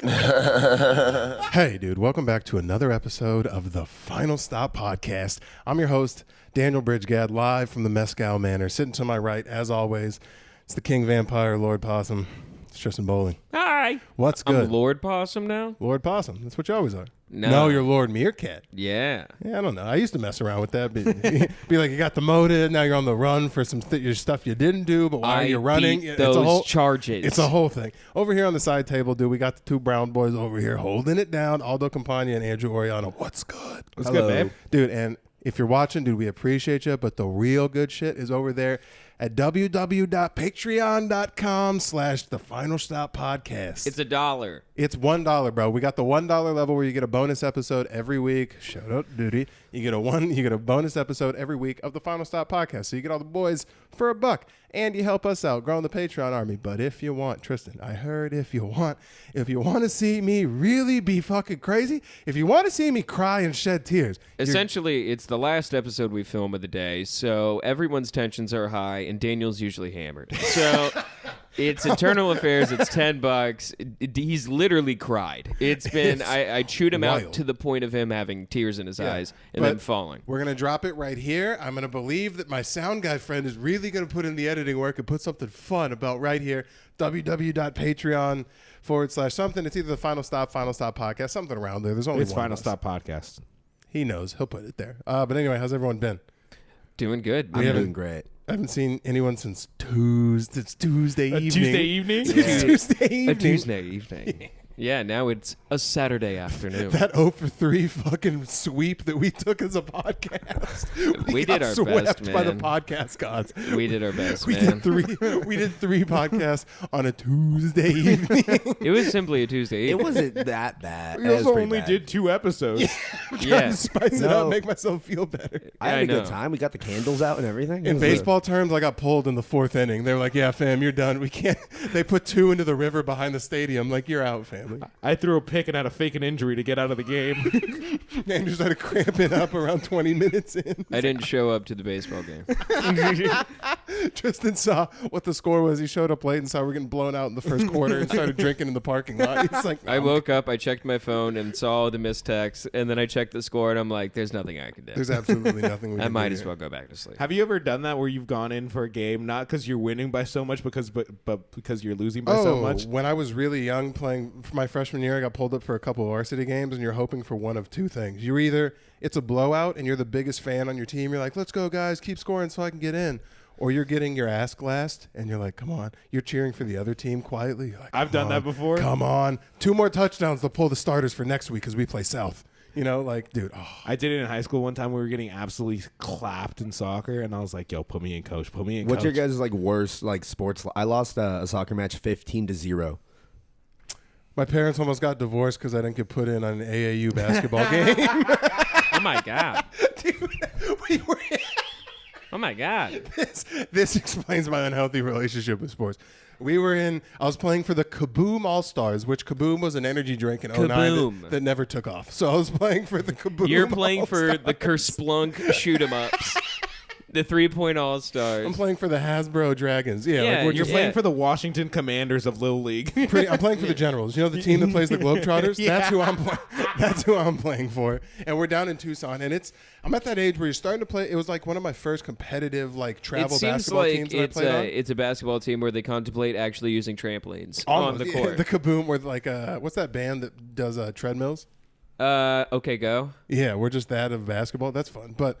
Hey, dude, welcome back to another episode of the Final Stop Podcast. I'm your host, Daniel Bridgegad, live from the Mescal Manor. Sitting to my right, as always, it's the King Vampire, Lord Possum. It's Tristan Bowling. Hi. What's good? I'm Lord Possum now? Lord Possum. That's what you always are. No. You're Lord Meerkat. Yeah. Yeah, I don't know. I used to mess around with that. Be like, you got demoted, now you're on the run for some your stuff you didn't do, but while you're running, beat it's those a whole charges. It's a whole thing. Over here on the side table, dude, we got the two brown boys over here holding it down. Aldo Campagna and Andrew Oriano. What's good? What's good, babe? Dude, and if you're watching, dude, we appreciate you, but the real good shit is over there at www.patreon.com/The Final Stop Podcast. It's $1. It's $1, bro. We got the $1 level where you get a bonus episode every week. Shout out, duty. You get a bonus episode every week of the Final Stop Podcast. So you get all the boys for $1, and you help us out growing the Patreon army. But if you want, Tristan, I heard if you want to see me really be fucking crazy, if you want to see me cry and shed tears, Essentially, it's the last episode we film of the day, so everyone's tensions are high, and Daniel's usually hammered. So it's internal affairs. It's $10. He's literally cried. It's been I chewed him wild. out to the point of him having tears in his eyes and then falling. We're gonna drop it right here. I'm gonna believe that my sound guy friend is really gonna put in the editing work and put something fun about right here. www.patreon.com/something. It's either the Final Stop Podcast, something around there. There's only It's one Final of us. Stop Podcast. He knows. He'll put it there. But anyway, how's everyone been? Doing good. We I'm haven't- doing great. I haven't seen anyone since Tuesday. It's Tuesday evening. Tuesday evening? It's Tuesday evening. A Tuesday evening. Yeah, now it's a Saturday afternoon. That 0 for 3 fucking sweep that we took as a podcast. We got did our swept best, by the man. podcast gods. We did our best, We man. did three podcasts on a Tuesday evening. It was simply a Tuesday It evening. wasn't that bad. We It was also pretty only bad. did 2 episodes. Yeah. To spice it No. up, make myself feel better. I had I a good know. time. We got the candles out and everything. It In was a- baseball terms, I got pulled in the 4th inning. They were like, "Yeah, fam, you're done. We can't." They put 2 into the river behind the stadium. Like, you're out, family. I threw a pick and had to fake an injury to get out of the game. Andrew started cramping up around 20 minutes in. I didn't show up to the baseball game. Tristan saw what the score was. He showed up late and saw we were getting blown out in the first quarter and started drinking in the parking lot. He's like, I woke up, I checked my phone and saw the missed text, and then I checked the score, and I'm like, there's nothing I can do. "There's absolutely nothing we can I do might as here." well go back to sleep. Have you ever done that where you've gone in for a game not because you're winning by so much, but because you're losing by so much? When I was really young playing for my freshman year, I got pulled up for a couple of varsity games, and you're hoping for one of two things. You're either it's a blowout and you're the biggest fan on your team. You're like, "Let's go, guys, keep scoring so I can get in." Or you're getting your ass glassed, and you're like, "Come on." You're cheering for the other team quietly. You're like, I've "Come done that on, before. Come on. 2 more touchdowns. They'll pull the starters for next week because we play South. You know, like, dude. Oh. I did it in high school one time. We were getting absolutely clapped in soccer, and I was like, "Yo, put me in, coach. Put me in." What's coach. your guys' like worst like sports? I lost a soccer match 15-0. My parents almost got divorced because I didn't get put in on an AAU basketball game. Oh my god! We were Oh my god! this explains my unhealthy relationship with sports. I was playing for the Kaboom All-Stars, which Kaboom was an energy drink in 09 Kaboom. that never took off. So I was playing for the Kaboom You're playing for All-Stars. the Kerplunk shoot 'em ups, the 3-point all I'm stars. playing for the Hasbro Dragons. Yeah, Yeah, like we're You're just playing for the Washington Commanders of Little League. I'm playing for the Generals. You know the team that plays the Globetrotters? Yeah. That's who I'm playing. That's who I'm playing for. And we're down in Tucson, and I'm at that age where you're starting to play. It was like one of my first competitive like travel It seems basketball like teams that I it's played on. it's a basketball team where they contemplate actually using trampolines on the court. The Kaboom, where like what's that band that does treadmills? Okay, go. Yeah, we're just that of basketball. That's fun. But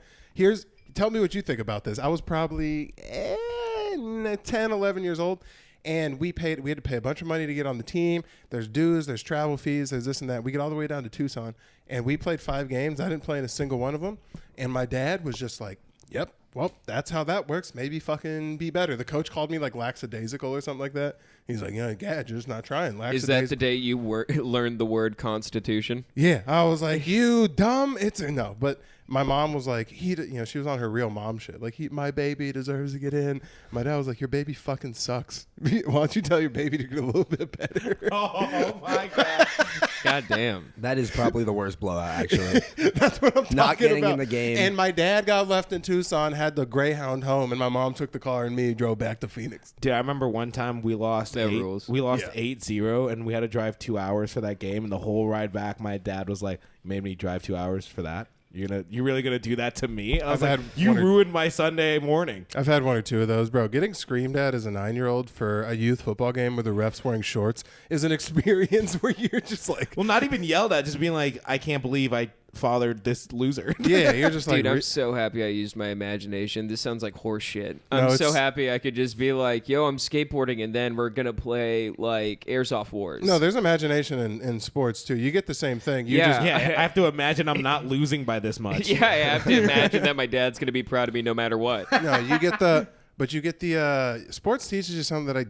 tell me what you think about this. I was probably 10, 11 years old, and we had to pay a bunch of money to get on the team. There's dues, there's travel fees, there's this and that. We get all the way down to Tucson, and we played 5 games. I didn't play in a single one of them. And my dad was just like, "Yep, well, that's how that works. Maybe fucking be better." The coach called me like lackadaisical or something like that. He's like, "Yeah, Gad, you're just not trying." Is that the day you learned the word Constitution? Yeah, I was like, "You dumb." No, but my mom was like, she was on her real mom shit. Like, my baby deserves to get in. My dad was like, "Your baby fucking sucks. Why don't you tell your baby to get a little bit better?" Oh my god! God damn. That is probably the worst blowout, actually. That's what I'm talking Not getting about. in the game. And my dad got left in Tucson, had the Greyhound home, and my mom took the car and me drove back to Phoenix. Dude, I remember one time we lost That eight, rules. we lost Yeah. 8-0 and we had to drive 2 hours for that game, and the whole ride back my dad was like, "You made me drive 2 hours for that? You really gonna do that to me?" I was I've like, had "You one or- ruined my Sunday morning." I've had one or two of those, bro. Getting screamed at as a 9-year-old for a youth football game where the ref's wearing shorts is an experience where you're just like, Well, not even yelled at, just being like, "I can't believe I fathered this loser." yeah, you're just Dude, like, I'm so happy I used my imagination. This sounds like horse shit. No, I'm so it's- happy I could just be like, yo, I'm skateboarding, and then we're going to play, like, Airsoft Wars. no, there's imagination in sports too. You get the same thing. You Yeah. just, Yeah, I have to imagine I'm not losing by this much. Yeah, I have to imagine that my dad's going to be proud of me no matter what. no, you get the, but you get the sports teaches you something that I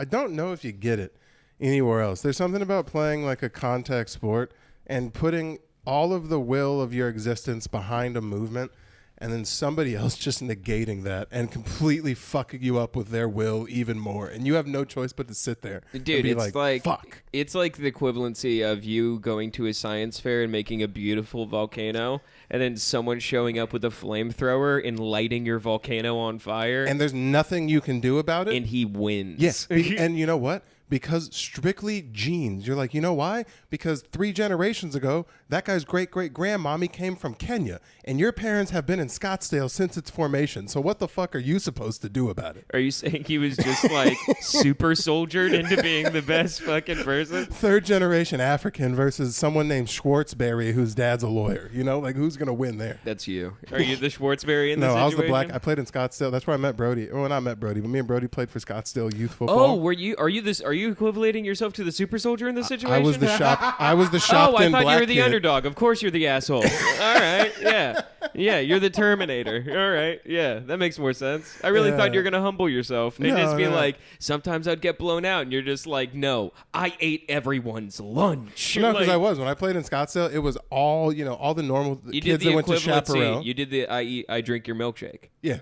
don't know if you get it anywhere else. There's something about playing like a contact sport and putting all of the will of your existence behind a movement, and then somebody else just negating that and completely fucking you up with their will even more, and you have no choice but to sit there and Dude, be it's like fuck. It's like the equivalency of you going to a science fair and making a beautiful volcano, and then someone showing up with a flamethrower and lighting your volcano on fire, And there's nothing you can do about it. and he wins. Yes. And you know what? Because strictly genes. You're like, you know why? Because 3 generations ago, that guy's great-great-grandmommy came from Kenya, and your parents have been in Scottsdale since its formation. So what the fuck are you supposed to do about it? Are you saying he was just like super soldiered into being the best fucking person? 3rd generation African versus someone named Schwartzberry whose dad's a lawyer. You know, like who's gonna win there? That's you. Are you the Schwartzberry in No, the situation? I was the black. I played in Scottsdale. That's where I met Brody. Well, not met Brody, but me and Brody played for Scottsdale youth Oh, football. were you? Are you equating yourself to the super soldier in this situation? I was the shop. I was the Oh, Shopton I thought black you were the kid. underdog. Of course, you're the asshole. All right, yeah, yeah, you're the Terminator. All right, yeah, that makes more sense. I really thought you were gonna humble yourself and No, just be no. like, sometimes I'd get blown out, and you're just like, no, I ate everyone's lunch. No, because Like, I was when I played in Scottsdale. It was all all the normal You did kids the that went to equivalency. Chaparral. You did the I drink your milkshake. Yeah,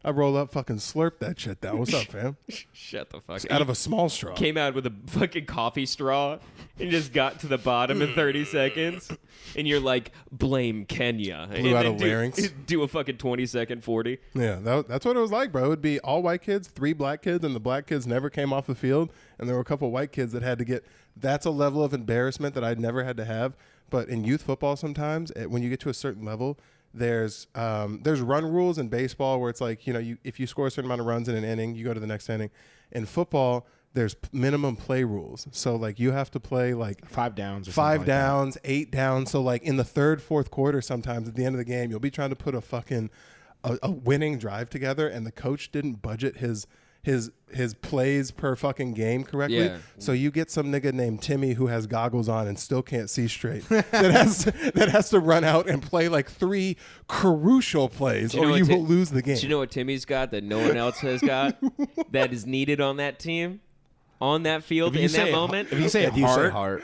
I roll up, fucking slurp that shit down. What's up, fam? Shut the fuck up. Out of a small straw. Came out with a fucking coffee straw and just got to the bottom in 30 seconds. And you're like, blame Kenya. Blew and out then a larynx. Do a fucking 20-second 40. Yeah, that's what it was like, bro. It would be all white kids, 3 black kids, and the black kids never came off the field. And there were a couple white kids that had to get. That's a level of embarrassment that I'd never had to have. But in youth football, sometimes when you get to a certain level, there's run rules in baseball where it's like if you score a certain amount of runs in an inning, you go to the next inning. In football, there's minimum play rules. So like you have to play like 5 downs or 5 something like that. downs, 8 downs. So like in the 3rd, 4th quarter, sometimes at the end of the game, you'll be trying to put a fucking a winning drive together, and the coach didn't budget his plays per fucking game correctly. Yeah. So you get some nigga named Timmy who has goggles on and still can't see straight. that has to run out and play like 3 crucial plays, you know or what you Ti- will lose the game. Do you know what Timmy's got that no one else has got that is needed on that team, on that field, in that moment? If you say If you say heart, heart,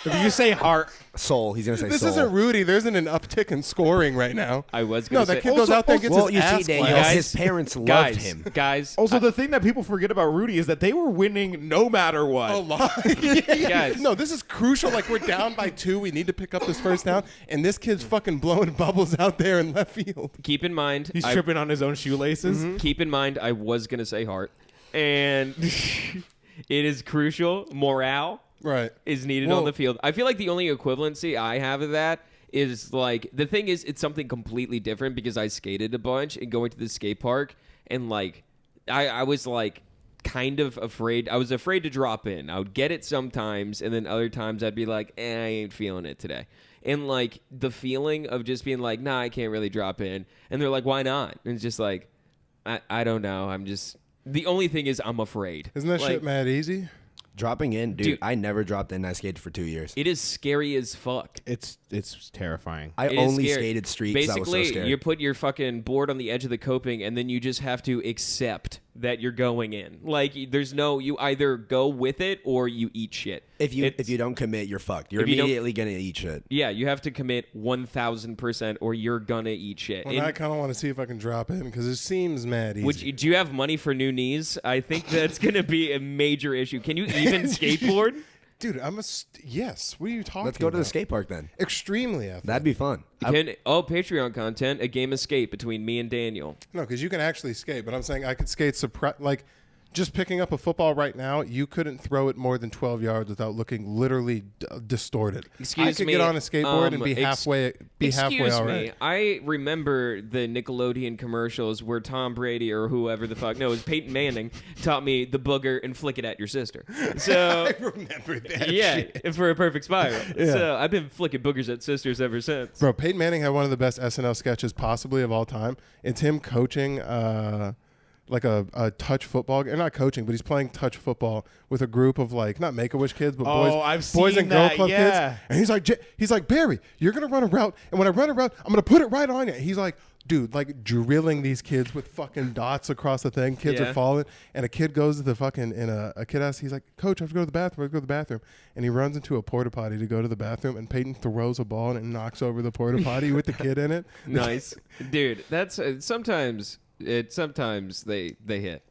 if you say heart, soul, he's gonna say This soul. isn't Rudy. There isn't an uptick in scoring right now. I was No, going to that say. kid goes out there and gets well, his you see, ass Daniel, clapped. his parents loved guys, him. Guys, Also, the thing that people forget about Rudy is that they were winning no matter what. A lot. Guys. No, this is crucial. Like, we're down by 2. We need to pick up this first down. And this kid's fucking blowing bubbles out there in left field. keep in mind, He's tripping on his own shoelaces. keep in mind, I was going to say heart. And it is crucial. Morale Right. is needed Well- on the field. I feel like the only equivalency I have of that is like the thing is it's something completely different because I skated a bunch and going to the skate park and like I was like kind of afraid. I was afraid to drop in. I would get it sometimes and then other times I'd be like, I ain't feeling it today. And like the feeling of just being like, nah, I can't really drop in. And they're like, why not? And it's just like, I don't know. I'm just the only thing is I'm afraid. Isn't that Like, shit mad easy? Dropping in, dude, Dude. I never dropped in. I skated for 2 years. It is scary as fuck. It's terrifying. I It is only scary. skated street because I was so Basically, scared. you put your fucking board on the edge of the coping, and then you just have to accept that you're going in. Like, there's no, you either go with it or you eat shit. If you It's- don't commit, you're fucked. You're If you don't- immediately gonna eat shit. yeah, you have to commit 1,000% or you're gonna eat shit. Well, And now I kind of want to see if I can drop in because it seems mad easy. do you have money for new knees? I think that's gonna be a major issue. Can you even skateboard? Dude, yes. What are you talking about? Let's go to the skate park then. Extremely athletic. That'd be fun. Patreon content, a game of skate between me and Daniel. No, because you can actually skate. But I'm saying I could skate like just picking up a football right now. You couldn't throw it more than 12 yards without looking literally distorted. Excuse I could me, get on a skateboard and be halfway. Excuse all me. right. I remember the Nickelodeon commercials where Tom Brady or whoever the fuck, no, it was Peyton Manning, taught me the booger and flick it at your sister. So I remember that. yeah, shit. for a perfect spiral. Yeah. So I've been flicking boogers at sisters ever since. Bro, Peyton Manning had one of the best SNL sketches possibly of all time. It's him coaching like a touch football, not coaching, but he's playing touch football with a group of like not Make-A-Wish kids, but I've boys seen and girl that, club yeah. kids. And he's like Barry, you're gonna run a route, and when I run a route, I'm gonna put it right on you. He's like, dude, like drilling these kids with fucking dots across the thing. Kids Yeah. are falling, and a kid goes to the fucking a kid asks, he's like, Coach, I have to go to the bathroom. I have to go to the bathroom, and he runs into a porta potty to go to the bathroom, and Peyton throws a ball and it knocks over the porta potty with the kid in it. Nice. Dude, that's sometimes they hit.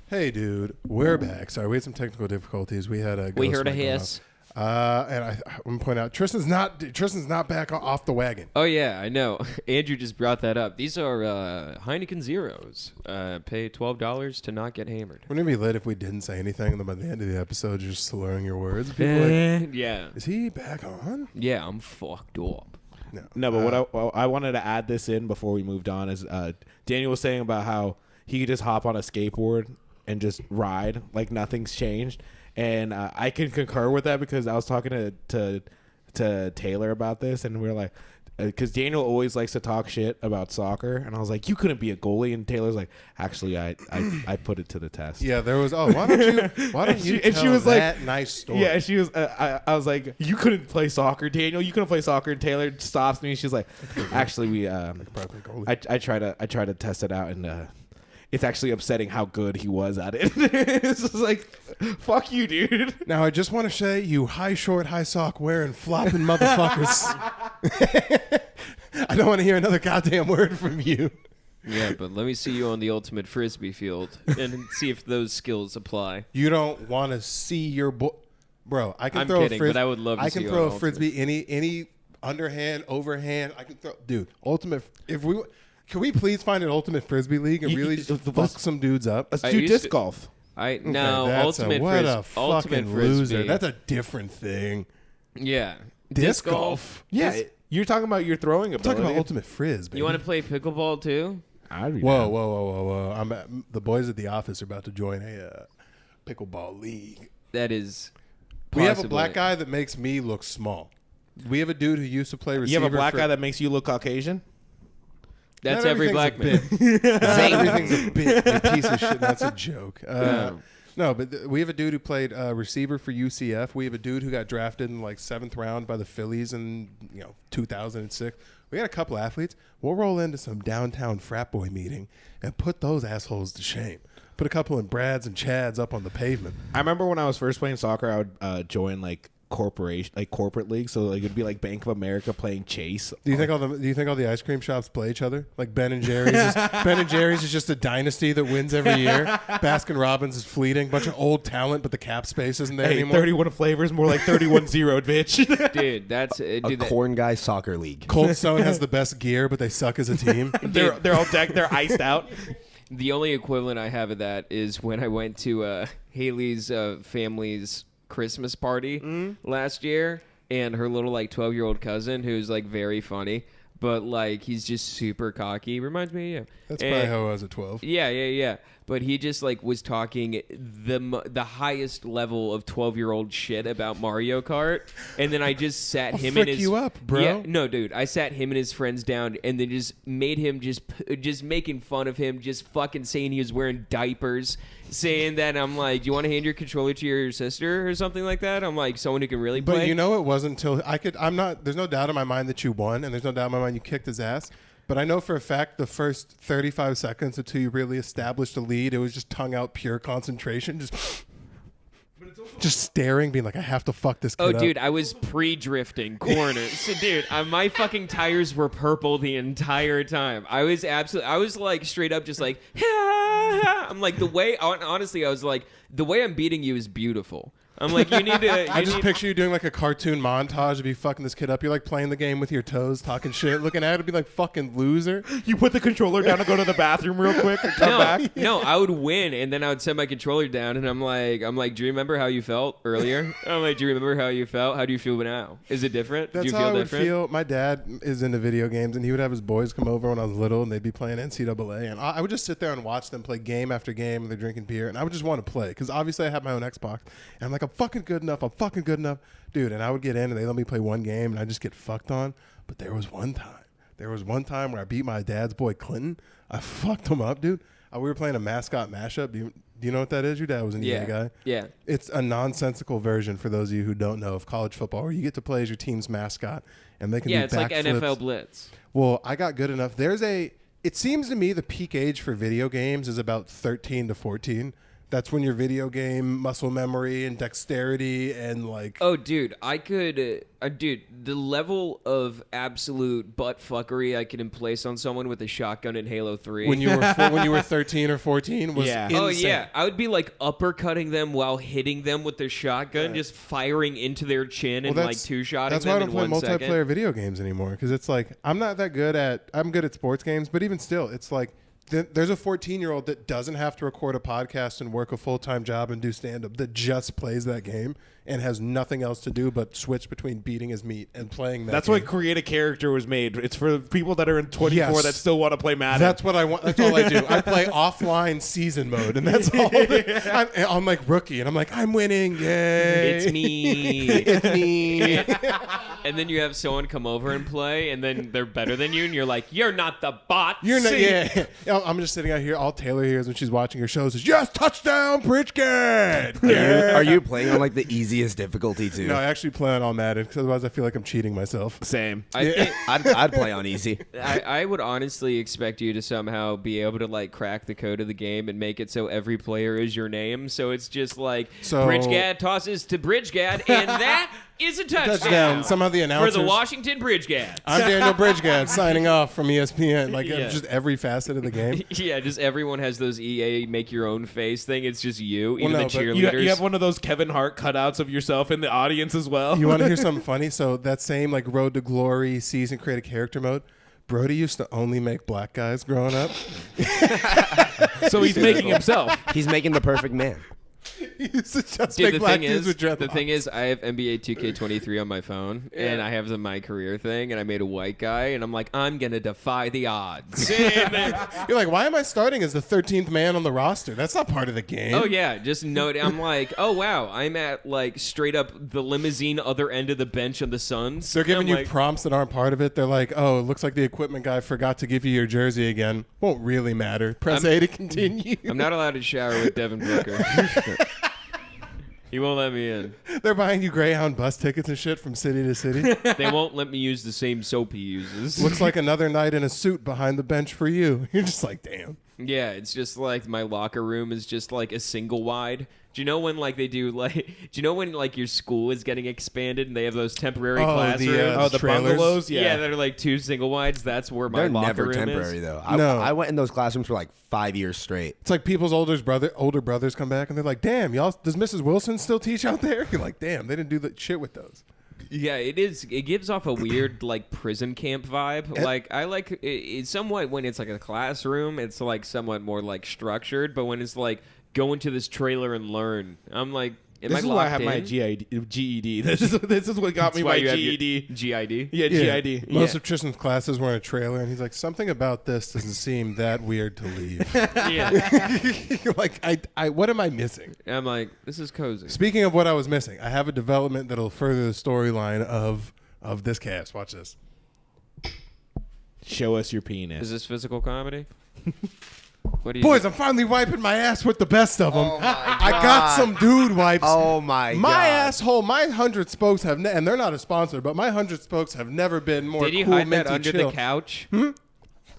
Hey, dude, we're back. Sorry, we had some technical difficulties. We had a We ghost heard a mic going hiss. off. And I'm gonna point out Tristan's not back off the wagon. Oh yeah, I know. Andrew just brought that up. These are Heineken Zeros. Pay $12 to not get hammered. Wouldn't it be lit if we didn't say anything and then by the end of the episode you're just slurring your words? People like, Yeah. is he back on? Yeah, I'm fucked up. No, but what I wanted to add this in before we moved on is Daniel was saying about how he could just hop on a skateboard and just ride like nothing's changed, and I can concur with that because I was talking to Taylor about this, and we were like, because Daniel always likes to talk shit about soccer, and I was like, you couldn't be a goalie, and Taylor's like, actually, I put it to the test. Yeah, there was. Oh, why don't you And tell she was that like, nice story? Yeah, she was. I was like, you couldn't play soccer, Daniel. You couldn't play soccer. And Taylor stops me. She's like, actually, we. Probably goalie. I try to test it out, and it's actually upsetting how good he was at it. It's just like, fuck you, dude. Now I just want to say, you high short, high sock wearing flopping motherfuckers. I don't want to hear another goddamn word from you. Yeah, but let me see you on the ultimate frisbee field and see if those skills apply. You don't want to see your bro. I can I'm throw kidding, a but I would love to I see can you throw on a frisbee any underhand, overhand. I can throw, dude. Ultimate. Can we please find an ultimate frisbee league and really just fuck some dudes up? Let's I do used disc to- golf. No, that's ultimate what a ultimate fucking frisbee. loser. That's a different thing. Yeah. Disc golf. Yeah, you're talking about your throwing ability. Talking about ultimate frisbee. You want to play pickleball too? Whoa! The boys at the office are about to join a pickleball league. That is. We have a possibly- black guy that makes me look small. We have a dude who used to play receiver. You have a black guy that makes you look Caucasian? That's Not every black man. everything's a bit. Not everything's a bit. You piece of shit. That's a joke. No, but we have a dude who played receiver for UCF. We have a dude who got drafted in like 7th round by the Phillies in 2006. We got a couple athletes. We'll roll into some downtown frat boy meeting and put those assholes to shame. Put a couple of Brads and Chads up on the pavement. I remember when I was first playing soccer, I would join like corporate leagues. So like it'd be like Bank of America playing Chase. Do you think all the ice cream shops play each other? Like Ben and Jerry's. Ben and Jerry's is just a dynasty that wins every year. Baskin Robbins is fleeting. Bunch of old talent, but the cap space isn't there Hey, anymore. 31 flavors, more like 31-0, bitch. Dude, that's A dude, that- corn guy soccer league. Cold Stone has the best gear, but they suck as a team. they're all decked. They're iced out. The only equivalent I have of that is when I went to Haley's family's Christmas party last year, and her little like 12-year-old cousin, who's like very funny, but like he's just super cocky. Reminds me of you. That's probably how I was at 12. Yeah. But he just like was talking the highest level of 12-year-old shit about Mario Kart, and then I just sat him and frick his you up, bro. Yeah, no, dude, I sat him and his friends down, and then just made him just making fun of him, just fucking saying he was wearing diapers, saying that I'm like, do you want to hand your controller to your sister or something like that? I'm like someone who can really play. But you know, it wasn't until there's no doubt in my mind that you won, and there's no doubt in my mind you kicked his ass. But I know for a fact the first 35 seconds until you really established a lead, it was just tongue out pure concentration. Just staring, being like, I have to fuck this kid up. Dude, I was pre-drifting corners. So, dude, my fucking tires were purple the entire time. I was like straight up just like, I'm like, honestly, I was like, the way I'm beating you is beautiful. I'm like, you need to. I just picture you doing like a cartoon montage of you fucking this kid up. You're like playing the game with your toes, talking shit, looking at it, be like fucking loser. You put the controller down and go to the bathroom real quick and come no, back. no, I would win, and then I would set my controller down, and I'm like, do you remember how you felt earlier? I'm like, do you remember how you felt? How do you feel now? Is it different? That's do you how feel I would different? feel. My dad is into video games, and he would have his boys come over when I was little, and they'd be playing NCAA, and I would just sit there and watch them play game after game, and they're drinking beer, and I would just want to play because obviously I have my own Xbox, and I'm like, I'm fucking good enough, dude. And I would get in, and they let me play one game, and I just get fucked on. But there was one time where I beat my dad's boy Clinton. I fucked him up, dude. We were playing a mascot mashup. Do you know what that is? Your dad was an EA guy. Yeah. It's a nonsensical version, for those of you who don't know, of college football, where you get to play as your team's mascot, and they can do Yeah, it's like backflips. NFL Blitz. Well, I got good enough. It seems to me the peak age for video games is about 13 to 14. That's when your video game muscle memory and dexterity and like... Oh, dude, I could... the level of absolute butt fuckery I could place on someone with a shotgun in Halo 3. When you were 13 or 14 was Yeah. insane. Oh, yeah. I would be like uppercutting them while hitting them with their shotgun, just firing into their chin and like two-shotting That's why I them don't in play 1 multiplayer second. video games anymore, because it's like I'm not that good at... I'm good at sports games, but even still, it's like there's a 14-year-old that doesn't have to record a podcast and work a full-time job and do stand-up that just plays that game and has nothing else to do but switch between beating his meat and playing that That's game. why Create a Character was made. It's for people that are in 24 Yes. that still want to play Madden. That's what I want. That's all I do. I play offline season mode, and that's all. I'm like rookie, and I'm like, I'm winning. Yay! It's me. It's me. And then you have someone come over and play, and then they're better than you, and you're like, you're not the bot. You're not. See? Yeah. I'm just sitting out here. All Taylor hears when she's watching her shows is, "Yes, touchdown, Bridgegate." Are you playing on like the easiest difficulty too? No, I actually play on all Madden because otherwise I feel like I'm cheating myself. Same. I think, I'd play on easy. I would honestly expect you to somehow be able to like crack the code of the game and make it so every player is your name. So it's just like So- Bridgegad tosses to Bridgegad, and that is a touchdown. Touchdown. Somehow the for announcers. the Washington Bridgegads. I'm Daniel Bridgegad signing off from ESPN. Like Yeah. just every facet of the game. Yeah, just everyone has those EA make your own face thing. It's just you, even no, the but cheerleaders. You have one of those Kevin Hart cutouts of yourself in the audience as well. You want to hear something funny? So that same like Road to Glory season create a character mode. Brody used to only make black guys growing up. So he's making himself. He's making the perfect man. He used to just Dude, make black dudes with dreadlocks. the thing is, I have NBA 2K23 on my phone, and I have the My Career thing, and I made a white guy, and I'm like, I'm gonna defy the odds. And then- You're like, why am I starting as the 13th man on the roster? That's not part of the game. oh yeah, just note. I'm like, oh wow, I'm at like straight up the limousine other end of the bench of the Suns. They're giving I'm you like, prompts that aren't part of it. They're like, oh, it looks like the equipment guy forgot to give you your jersey again. Won't really matter. Press A to continue. I'm not allowed to shower with Devin Booker. He won't let me in. They're buying you Greyhound bus tickets and shit from city to city. They won't let me use the same soap he uses. Looks like another night in a suit behind the bench for you. You're just like, damn. Yeah, it's just like my locker room is just like a single wide. Do you know when like they do like? Do you know when like your school is getting expanded and they have those temporary classrooms? Oh, the trailers? bungalows? yeah. that are like 2 single wides. That's where my They're locker never room temporary is. though. No. I went in those classrooms for like 5 years straight. It's like people's older brothers come back and they're like, damn, y'all, does Mrs. Wilson still teach out there? You're like, damn, they didn't do the shit with those. Yeah, it is. It gives off a weird like prison camp vibe. Like I like it somewhat when it's like a classroom. It's like somewhat more like structured. But when it's like go into this trailer and learn, I'm like, am This I is locked why I have my in? GED. This is what got That's me why my you have your GED. GID. Yeah, GID. Most Yeah. of Tristan's classes were in a trailer, and he's like, something about this doesn't seem that weird to leave. Yeah. You're like, what am I missing? I'm like, this is cozy. Speaking of what I was missing, I have a development that'll further the storyline of this cast. Watch this. Show us your Is penis. this physical comedy? What do you? Boys, I'm finally wiping my ass with the best of them. Oh my I got God. some dude wipes. Oh my My god. asshole, my 100 spokes have, and they're not a sponsor, but my 100 spokes have never been more Did you cool, hide that minty, under chill. the couch?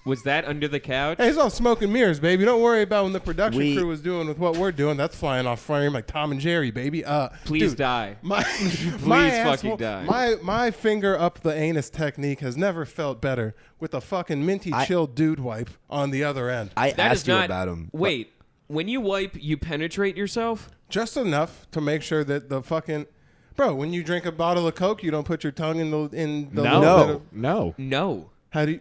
Was that under the couch? Hey, it's all smoke and mirrors, baby. Don't worry about when the production We- crew was doing with what we're doing. That's flying off frame like Tom and Jerry, baby. Please dude, die. My, Please my fucking asshole- die. My finger up the anus technique has never felt better with a fucking minty chill dude wipe on the other end. I That is asked you not. about him. Wait, when you wipe, you penetrate yourself? just enough to make sure that the fucking bro. When you drink a bottle of Coke, you don't put your tongue in the little bit of, No. How do you?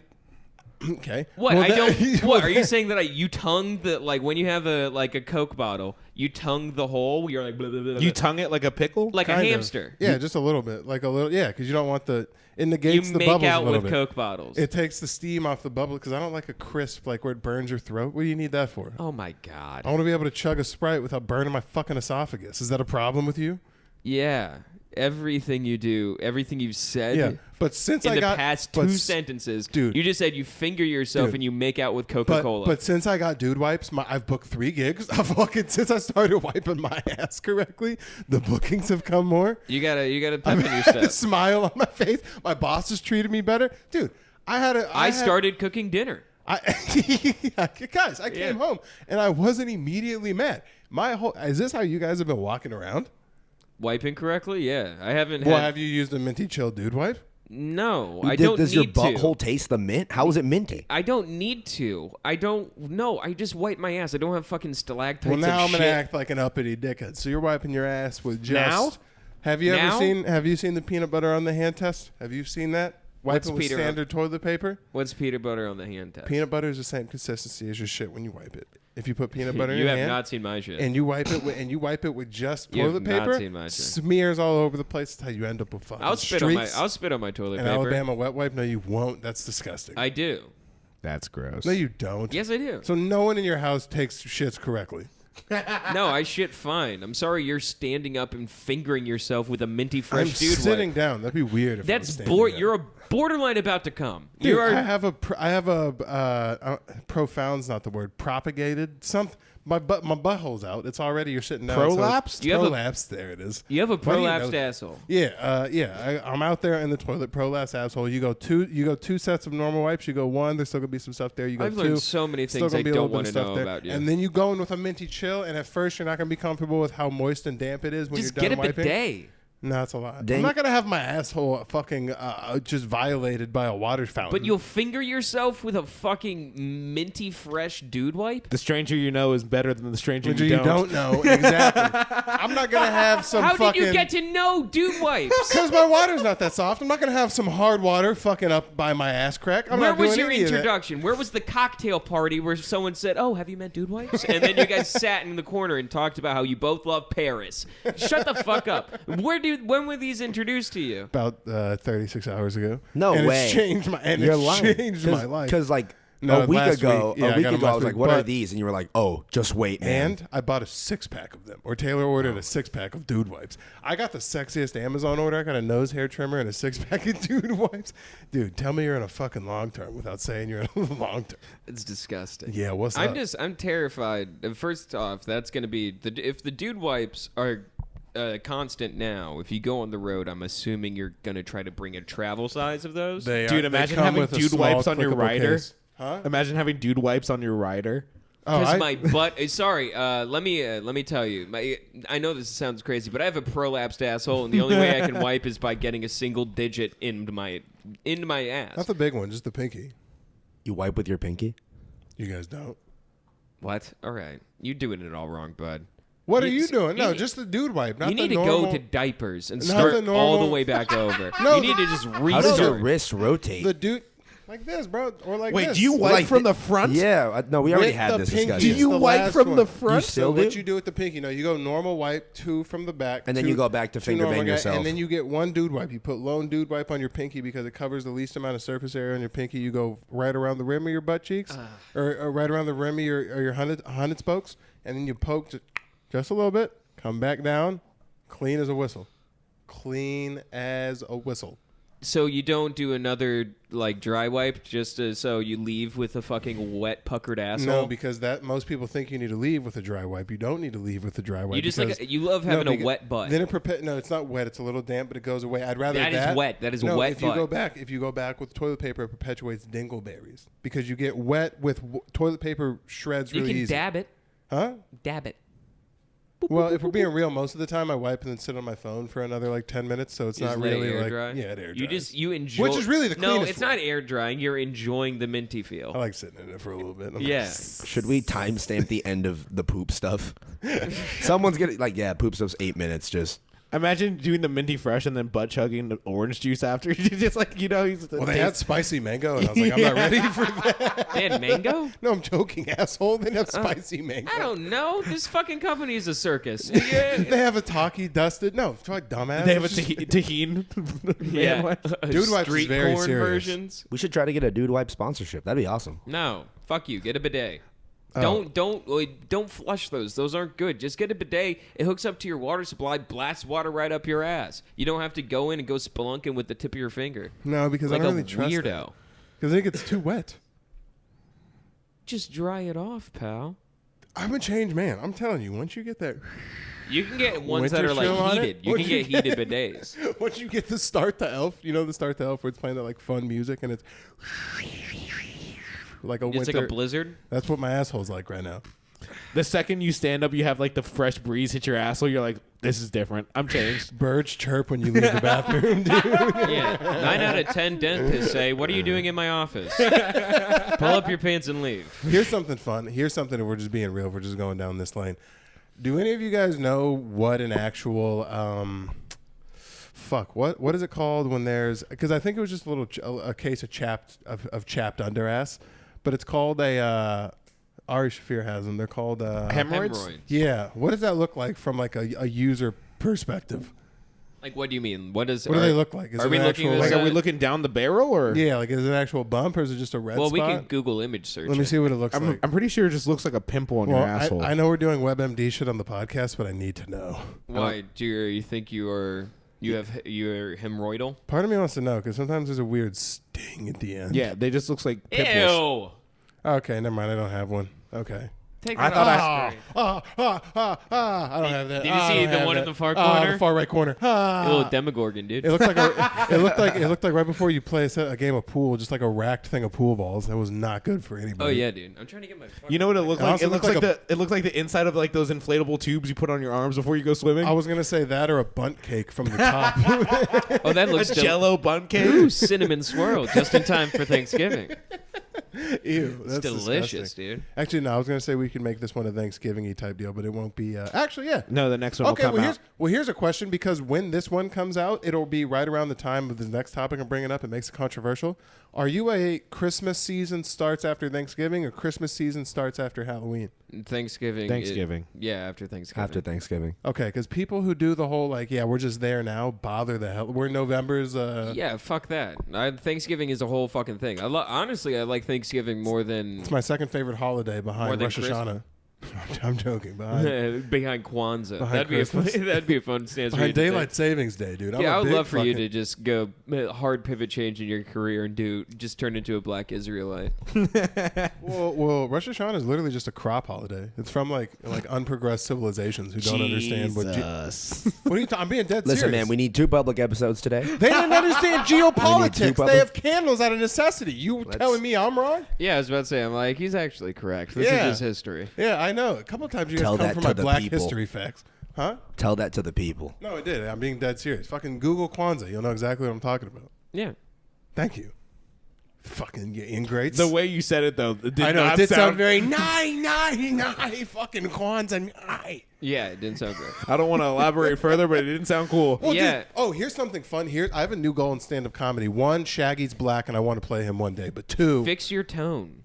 Okay. What? Well, I that- don't. What are you saying that you tongue the like when you have a Coke bottle, you tongue the hole? You're like blah, blah, blah, blah, You tongue it like a pickle? like a Kind of. hamster. Yeah, just a little bit, like a little. Yeah, because you don't want the it negates You the make bubbles out a little with bit. Coke bottles. It takes the steam off the bubble because I don't like a crisp like where it burns your throat. What do you need that for? Oh my god. I want to be able to chug a Sprite without burning my fucking esophagus. Is that a problem with you? Yeah. Everything you do, everything you've said. Yeah, but since In I the got past but two s- sentences, dude. you just said you finger yourself Dude. and you make out with But, Coca-Cola. but since I got dude wipes, I've booked 3 gigs. I've fucking since I started wiping my ass correctly, the bookings have come more. you gotta pep in your I've had a step. smile on my face. My boss has treated me better, dude. I started cooking dinner. Guys, I came home and I wasn't immediately mad. Is this how you guys have been walking around? Wiping correctly? Yeah. I haven't Well, had. have you used a minty chill dude wipe? No, I don't Does your need to. butthole taste the mint? How is it minty? I don't need to. I don't. No, I just wipe my ass. I don't have fucking stalactites Well, now of I'm gonna shit. act like an uppity dickhead. So you're wiping your ass with just. Now? Have you Now? Have you seen the peanut butter on the hand test? Have you seen that? What's Wiping with Peter- standard toilet paper. What's peanut butter on the hand test? Peanut butter is the same consistency as your shit when you wipe it. If you put peanut butter in You your have hand, not seen my shit. and you wipe it with just You have toilet not paper, seen my shit. smears all over the place. That's how you end up with fucking I'll spit streaks. on my toilet An paper. Alabama wet wipe? No, you won't. That's disgusting. I do. That's gross. No, you don't. Yes, I do. So no one in your house takes shits correctly. No, I shit fine. I'm sorry you're standing up and fingering yourself with a minty fresh I'm dude sitting wipe. down. That'd be weird. If I was That's standing up. You're a borderline about to come. Dude, you are. I have a profound's not the word, propagated something. My butthole's out. It's already, you're sitting down. Prolapsed? You have a- Prolapsed. There it is. You have a Why do you know prolapsed that? asshole. Yeah. I'm out there in the toilet, prolapsed asshole. You go two sets of normal wipes. You go one. There's still gonna be some stuff there. You go I've two. learned so many still things gonna I be a don't little want bit to of stuff know there. about you. And then you go in with a minty chill. And at first, you're not gonna be comfortable with how moist and damp it is when Just you're get done a wiping. bidet. No, it's a lot. Then- I'm not gonna have my asshole fucking just violated by a water fountain. But you'll finger yourself with a fucking minty fresh dude wipe? The stranger you know is better than the stranger Which you you don't. don't know exactly. I'm not gonna have some How fucking. did you get to know dude wipes? Because my water's not that soft. I'm not gonna have some hard water fucking up by my ass crack. I'm Where not was doing your any of that. introduction? Where was the cocktail party where someone said, "Oh, have you met dude wipes?" And then you guys sat in the corner and talked about how you both love Paris. Shut the fuck up. When were these introduced to you? About 36 hours ago. No and way. It's changed my and You're it's lying. changed my life. Because like No, a week last ago, week. Yeah, I got them I last was like, week, "What are but- these?" And you were like, "Oh, just wait, man." And I bought a 6-pack of them, or Taylor ordered a 6-pack of dude wipes. I got the sexiest Amazon order. I got a nose hair trimmer and a 6-pack of dude wipes. Dude, tell me you're in a fucking long term without saying you're in a long term. It's disgusting. Yeah, what's up? I'm terrified. First off, that's going to be if the dude wipes are constant now. If you go on the road, I'm assuming you're going to try to bring a travel size of those. Dude, imagine having dude wipes on your rider. Imagine having dude wipes on your rider. Because my butt. Sorry, let me tell you. I know this sounds crazy, but I have a prolapsed asshole, and the only way I can wipe is by getting a single digit into my ass. Not the big one, just the pinky. You wipe with your pinky. You guys don't. What? All right, you're doing it all wrong, bud. What are You- you doing? No, you- just the dude wipe. Not You need the to normal, go to diapers and Not start the all the normal- way back over. No, you need to just How does your restart. wrist rotate? the dude like this, bro, or like Wait, this. do you wipe Like from the- the front? Yeah, no, we already With had the this pinky. discussion. Do you the wipe last from one. the You front? still So what do? you do with the pinky? No, you go normal wipe, 2 from the back, And then two- you go back to two finger normal bang guy, yourself. and then you get one dude wipe. You put lone dude wipe on your pinky because it covers the least amount of surface area on your pinky. You go right around the rim of your butt cheeks, or right around the rim of your hundred spokes, and then you poke just a little bit. Come back down, clean as a whistle. Clean as a whistle. So you don't do another like dry wipe just so you leave with a fucking wet puckered asshole? No, because that most people think you need to leave with a dry wipe. You don't need to leave with a dry wipe. You just because- like you love No, having a because- wet butt. Then it no, it's not wet. It's a little damp, but it goes away. I'd rather That is wet. That is a no, wet if you butt. go back with toilet paper, it perpetuates dingleberries because you get wet with toilet paper shreds You really can easy. dab it. Huh? Dab it. Well, if we're being real, most of the time I wipe and then sit on my phone for another like 10 minutes, so it's Just not let it really air like dry? yeah, it air You dries. you enjoy, Which is really the no. cleanest It's not air drying. You're enjoying the minty feel. I like sitting in it for a little bit. I'm Yeah. Should we timestamp the end of the poop stuff? Someone's getting like, yeah, poop stuff's 8 minutes. Just Imagine doing the minty fresh and then butt chugging the orange juice after. You just like he's. well, they had spicy mango, and I was like, I'm not ready for that. They had mango. No, I'm joking, asshole. They have spicy mango. I don't know. This fucking company is a circus. Yeah. They have a Taki dusted. No, it's like dumbass. They have a It's just- tahine. Yeah. Man, Dude Wipes is Street very corn serious. versions. we should try to get a Dude Wipe sponsorship. That'd be awesome. No, fuck you. Get a bidet. Oh. Don't flush those. Those aren't good. Just get a bidet. It hooks up to your water supply, blasts water right up your ass. You don't have to go in and go spelunking with the tip of your finger. No, because Like I a don't really trust it. weirdo. Because I think it's too wet. Just dry it off, pal. I'm a changed man. I'm telling you, once you get that, You can get ones that Winter are chill on like it? heated. You What can you get heated bidets. once you get the start to Elf, you know the start to Elf where it's playing that like fun music and it's like a It's winter. like a blizzard. That's what my asshole's like right now. the second you stand up, you have like the fresh breeze hit your asshole. You're like, this is different. I'm changed. Birds chirp when you leave the bathroom, dude. Yeah. 9 out of 10 dentists say, "What are you doing in my office? Pull up your pants and leave." Here's something fun. Here's something that we're just being real. We're just going down this lane. Do any of you guys know what an actual what is it called when there's, because I think it was just a case of chapped underass, but it's called a Ari Shafir has them. They're called Hemorrhoids? Hemorrhoids. yeah. What does that look like from like a user perspective? Like, what do you mean? What does? What do they look like? Is Are it we an looking actual, at Like, this? are we looking down the barrel or? yeah, like is it an actual bump or is it just a red Well, spot? we can Google image search. Let me it. see what it looks like. I'm pretty sure it just looks like a pimple on Well, your asshole. I know we're doing WebMD shit on the podcast, but I need to know. Why? Do you think you're hemorrhoidal? Part of me wants to know because sometimes there's a weird sting at the end. Yeah, they just looks like pimples. Ew. Okay, never mind. I don't have one. Okay. Take I it thought off. I don't have that. Did you I see don't the have one in that. the far Ah, corner? the far right corner. A little Demogorgon, dude. It looked like it looked like right before you play a game of pool, just like a racked thing of pool balls. That was not good for anybody. Oh yeah, dude. I'm trying to get my. You know what it looked It like? also It looks looked like like it looked like the inside of like those inflatable tubes you put on your arms before you go swimming. I was gonna say that or a bunt cake from the top. Oh, that looks a Jello bun cake. Ooh, cinnamon swirl, just in time for Thanksgiving. Ew, that's It's delicious, disgusting. dude. Actually, no. I was gonna say we can make this one a Thanksgiving-y type deal, but it won't be. Actually, yeah. No, the next one Okay, will come out. here's a question because when this one comes out, it'll be right around the time of the next topic I'm bringing up. It makes it controversial. Are you a Christmas season starts after Thanksgiving or Christmas season starts after Halloween? Thanksgiving. Thanksgiving. Yeah, after Thanksgiving. After Thanksgiving. Okay, because people who do the whole like, yeah, we're just there now, bother the hell. We're November's. Yeah, fuck that. Thanksgiving is a whole fucking thing. Honestly, I like Thanksgiving more than It's my second favorite holiday More behind than Rosh Hashanah. I'm joking. Behind, behind Kwanzaa. Behind That'd be a fun, Christmas. that'd be a fun stance. for you behind to take. Daylight Savings Day, dude. I'm Yeah, a I would big love for you fucking- to just go hard pivot change in your career and just turn into a black Israelite. Well, Rosh Hashanah is literally just a crop holiday. It's from like unprogressed civilizations who don't understand what. What are you? I'm being dead Listen, serious. man, we need 2 public episodes today. They didn't understand geopolitics. public- They have candles out of necessity. You telling me I'm wrong? Yeah, I was about to say, I'm like, he's actually correct. This Yeah. is just history. Yeah, I know. A couple of times you guys Tell come that for to my the black people. history facts. Huh? Tell that to the people. No, I did. I'm being dead serious. Fucking Google Kwanzaa. You'll know exactly what I'm talking about. Yeah. Thank you. Fucking you ingrates. The way you said it though, it did I know not it did sound very fucking Kwanzaa. Yeah, it didn't sound great. I don't want to elaborate further, but it didn't sound cool. Well, Yeah. dude, oh, here's something fun. Here, I have a new goal in stand-up comedy. 1, Shaggy's black, and I want to play him one day. But 2, Fix your tone.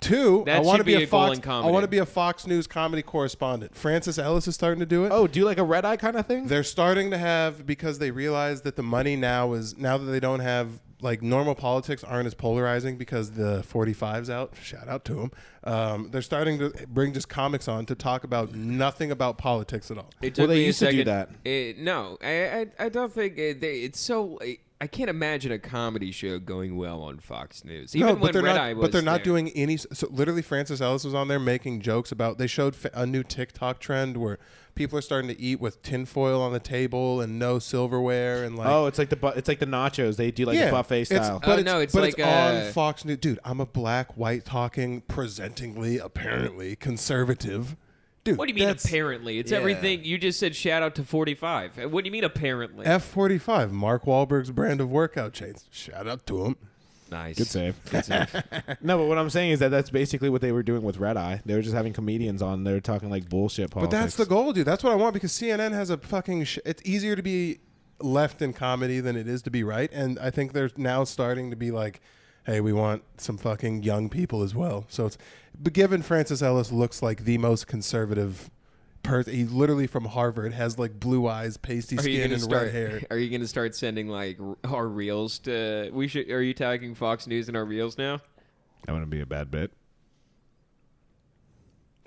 I want to should be be a a goal Fox. in I comedy. want to be a Fox News comedy correspondent. Francis Ellis is starting to do it. Oh, do like a red eye kind of thing? They're starting to have, because they realize that the money now that they don't have, like, normal politics aren't as polarizing because the 45's out. Shout out to them. They're starting to bring just comics on to talk about nothing about politics at all. It Well, took they me a used to do second. that. No, I don't think it's so. I can't imagine a comedy show going well on Fox News. Even when Red Eye was but they're not there. doing any. So literally, Francis Ellis was on there making jokes about. They showed a new TikTok trend where people are starting to eat with tinfoil on the table and no silverware and like. Oh, it's like the nachos. They do like a buffet style. Oh, no, it's like, on Fox News. Dude, I'm a black, white talking, presentingly, apparently conservative Dude, What do you mean that's apparently? It's Yeah. everything. You just said shout out to 45. What do you mean apparently? F45, Mark Wahlberg's brand of workout chains. Shout out to him. Nice. Good save. Good save. No, but what I'm saying is that that's basically what they were doing with Red Eye. They were just having comedians on there talking like bullshit But politics. that's the goal, dude. That's what I want because CNN has a fucking. It's easier to be left in comedy than it is to be right, and I think they're now starting to be like, hey, we want some fucking young people as well. So it's. But given Francis Ellis looks like the most conservative person, he literally from Harvard has like blue eyes, pasty skin, and red hair. Are you gonna start sending like our reels to? We should. Are you tagging Fox News in our reels now? That wouldn't be a bad bit.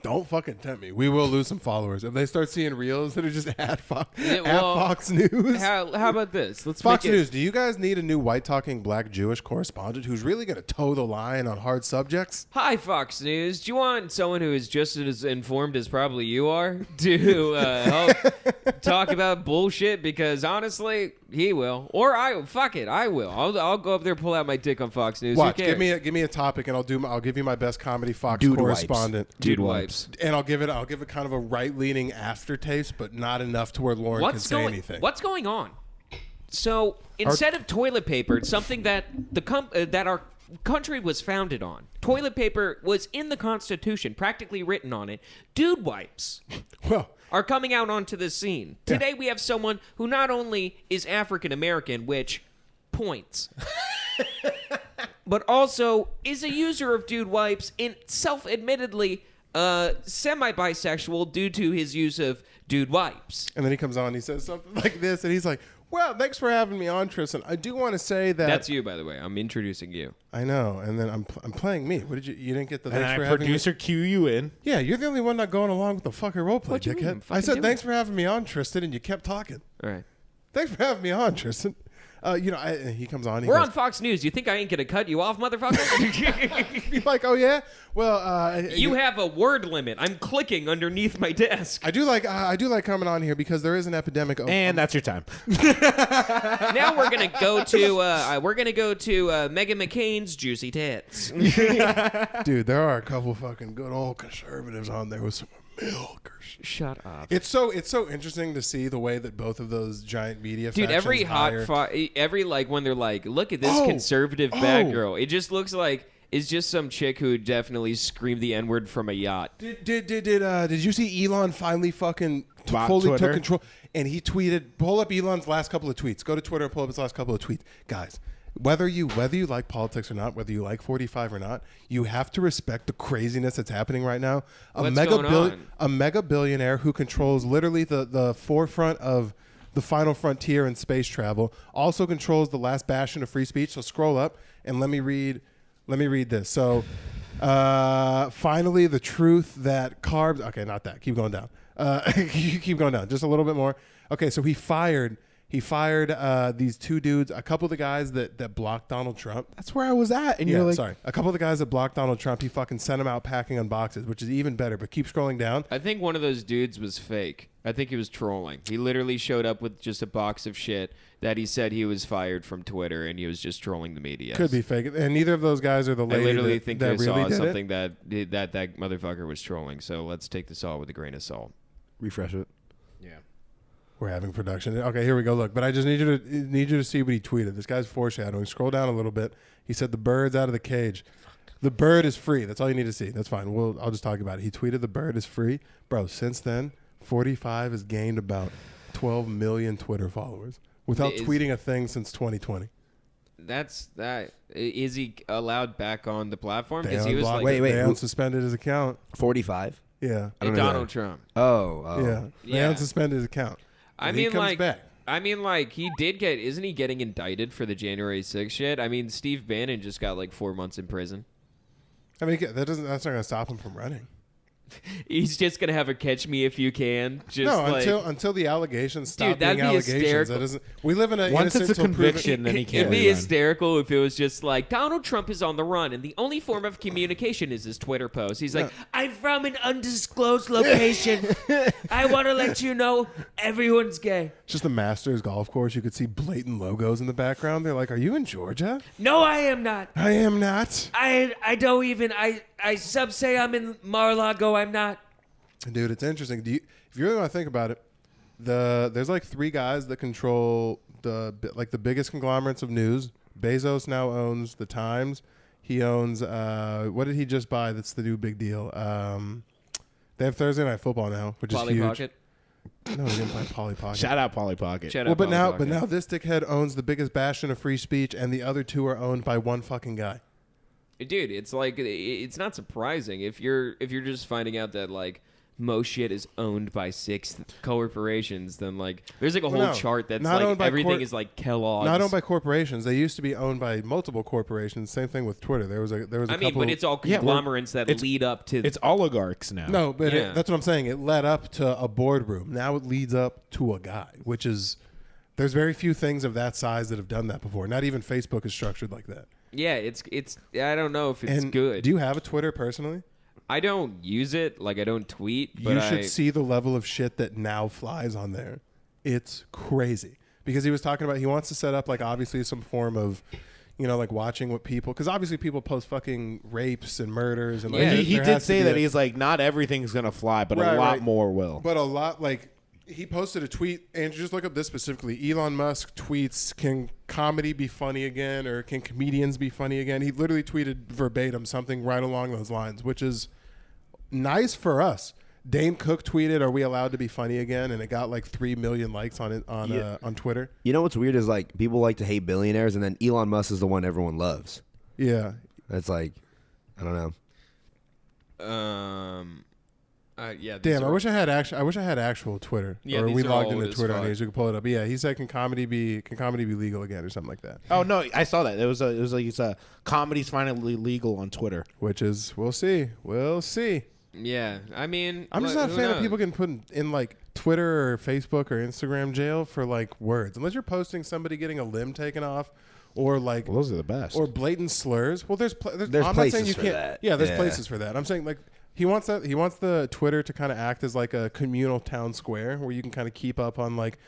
Don't fucking tempt me. We will lose some followers if they start seeing reels that are just at Fox, Yeah, at well, Fox News. How about this? Let's Fox make it, News, do you guys need a new white talking black Jewish correspondent who's really going to toe the line on hard subjects? Hi, Fox News. Do you want someone who is just as informed as probably you are to help talk about bullshit? Because honestly, he will, or I. Fuck it, I will. I'll go up there, pull out my dick on Fox News. Watch, Who cares? give me a topic, and I'll give you my best comedy Fox Dude correspondent. Dude wipes. And I'll give it kind of a right leaning aftertaste, but not enough to where Lauren can say anything. What's going on? So instead of toilet paper, it's something that that our country was founded on. Toilet paper was in the Constitution, practically written on it. Dude wipes Well, are coming out onto the scene. Today we have someone who not only is African American, which points, but also is a user of dude wipes and self-admittedly semi-bisexual due to his use of dude wipes. and then he comes on, he says something like this, and he's like, well, thanks for having me on, Tristan. I do want to say that... That's you, by the way. I'm introducing you. I know, and then I'm playing me. What did you didn't get the And thanks I for having me? producer cue you in. Yeah, you're the only one not going along with the fucking roleplay, What do you mean? I'm dickhead. I fucking said, doing thanks it. for having me on, Tristan, and you kept talking. All right. Thanks for having me on, Tristan. He comes on. He We're goes, on Fox News. You think I ain't gonna cut you off, motherfucker? He's like, oh yeah. Well, You have a word limit. I'm clicking underneath my desk. I do like coming on here because there is an epidemic. And that's your time. Now we're gonna go to Megan McCain's juicy tits. dude, there are a couple fucking good old conservatives on there with some milkers. Shut up, It's so interesting to see the way that both of those giant media dude. factions Every hire- every like when they're like, look at this Oh, conservative bad oh. girl. It just looks like it's just some chick who definitely screamed the N-word from a yacht. Did you see Elon finally fucking Bought fully Twitter? took control? And he tweeted, pull up Elon's last couple of tweets. Go to Twitter and pull up his last couple of tweets, guys. Whether you like politics or not, whether you like 45 or not, you have to respect the craziness that's happening right now. What's going on? A mega billionaire who controls literally the forefront of the final frontier in space travel, also controls the last bastion of free speech. So scroll up and let me read this. So finally, the truth that carbs. Okay, not that. Keep going down. Keep going down. Just a little bit more. Okay, so he fired these two dudes, a couple of the guys that blocked Donald Trump. That's where I was at. And Yeah, you're like, sorry. A couple of the guys that blocked Donald Trump, he fucking sent them out packing on boxes, which is even better. But keep scrolling down. I think one of those dudes was fake. I think he was trolling. He literally showed up with just a box of shit that he said he was fired from Twitter, and he was just trolling the media. Could be fake. And neither of those guys are the I lady literally that, think that I really saw did something it. that motherfucker was trolling. So let's take this all with a grain of salt. Refresh it. yeah. We're having production. Okay, here we go. Look, but I just need you to see what he tweeted. This guy's foreshadowing. Scroll down a little bit. He said the bird's out of the cage. The bird is free. That's all you need to see. That's fine. I'll just talk about it. He tweeted the bird is free. Bro, since then, 45 has gained about 12 million Twitter followers without tweeting a thing since 2020. That's that. Is he allowed back on the platform? They Because he was unblocked like, it. Wait, They who- unsuspended his account. 45. Yeah. I don't know Donald that. Trump. Oh. Yeah. They Yeah. unsuspended his account. I And he mean, comes like, back. he did get. Isn't he getting indicted for the January 6th shit? I mean, Steve Bannon just got like 4 months in prison. I mean, that's not going to stop him from running. He's just gonna have a catch me if you can. Just No, like, until the allegations stop Dude, that'd being be allegations. hysterical. That doesn't. We live in a Once it's a innocent till proven- conviction, then he can't It'd be rerun. hysterical if it was just like Donald Trump is on the run, and the only form of communication is his Twitter post. He's like, "I'm from an undisclosed location. I want to let you know everyone's gay." It's just the Masters golf course. You could see blatant logos in the background. They're like, "Are you in Georgia?" No, I am not. I am not. I don't even. I sub say I'm in Mar-a-Lago. I'm not. Dude, it's interesting. If you really want to think about it, there's like 3 guys that control the biggest conglomerates of news. Bezos now owns the Times. He owns what did he just buy? That's the new big deal. They have Thursday Night Football now, which Polly is huge. Pocket. No, he didn't buy Polly Pocket. Shout out Polly Pocket. Shout Well, out but Polly now, Pocket. this dickhead owns the biggest bastion of free speech, and the other 2 are owned by one fucking guy. Dude, it's like it's not surprising if you're just finding out that like most shit is owned by 6 corporations. Then like there's like a whole No, chart that's not like owned by everything is like Kellogg's. Not owned by corporations. They used to be owned by multiple corporations. Same thing with Twitter. There was a I couple. mean, but it's all Yeah, conglomerates that it's- lead up to. It's oligarchs now. no, but Yeah. that's what I'm saying. It led up to a boardroom. Now it leads up to a guy, which is there's very few things of that size that have done that before. Not even Facebook is structured like that. yeah, it's. I don't know if it's And good. do you have a Twitter personally? I don't use it. Like I don't tweet. But You should I, see the level of shit that now flies on there. It's crazy. Because he was talking about he wants to set up like obviously some form of, like watching what people, because obviously people post fucking rapes and murders and like Yeah, He there did has to say be that a- he's like, not everything's gonna fly, but Right, a lot right. more will. But a lot, like, he posted a tweet, and just look up this specifically. Elon Musk tweets, "Can comedy be funny again?" or "Can comedians be funny again?" He literally tweeted verbatim something right along those lines, which is nice for us. Dane Cook tweeted, "Are we allowed to be funny again?" and it got like 3 million likes on it on Twitter. You know what's weird is like people like to hate billionaires, and then Elon Musk is the one everyone loves. Yeah, That's like, I don't know. Yeah. these damn. I are- wish I had actual Twitter. Yeah, or these we are logged old into as Twitter on fuck. these. We could pull it up. But yeah, he said, "Can comedy be legal again?" or something like that. Oh no, I saw that. It was like it's comedy's finally legal on Twitter. Which is we'll see. Yeah, I mean, I'm just not a who fan of knows? people getting put in like Twitter or Facebook or Instagram jail for like words. Unless you're posting somebody getting a limb taken off, or like Well, those are the best. or blatant slurs. Well, there's There's I'm not saying places you for can't. that. Yeah, there's Yeah. places for that. I'm saying like he wants the Twitter to kind of act as like a communal town square where you can kind of keep up on like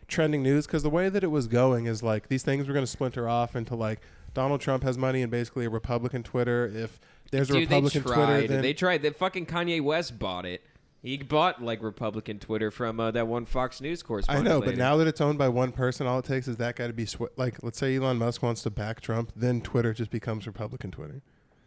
trending news, because the way that it was going is like these things were going to splinter off into like Donald Trump has money and basically a Republican Twitter. If there's a Dude, Republican Twitter, then They tried. That fucking Kanye West bought it. He bought like Republican Twitter from that one Fox News I correspondent. know, but lady. now that it's owned by one person, all it takes is that guy to be like, let's say Elon Musk wants to back Trump, then Twitter just becomes Republican Twitter.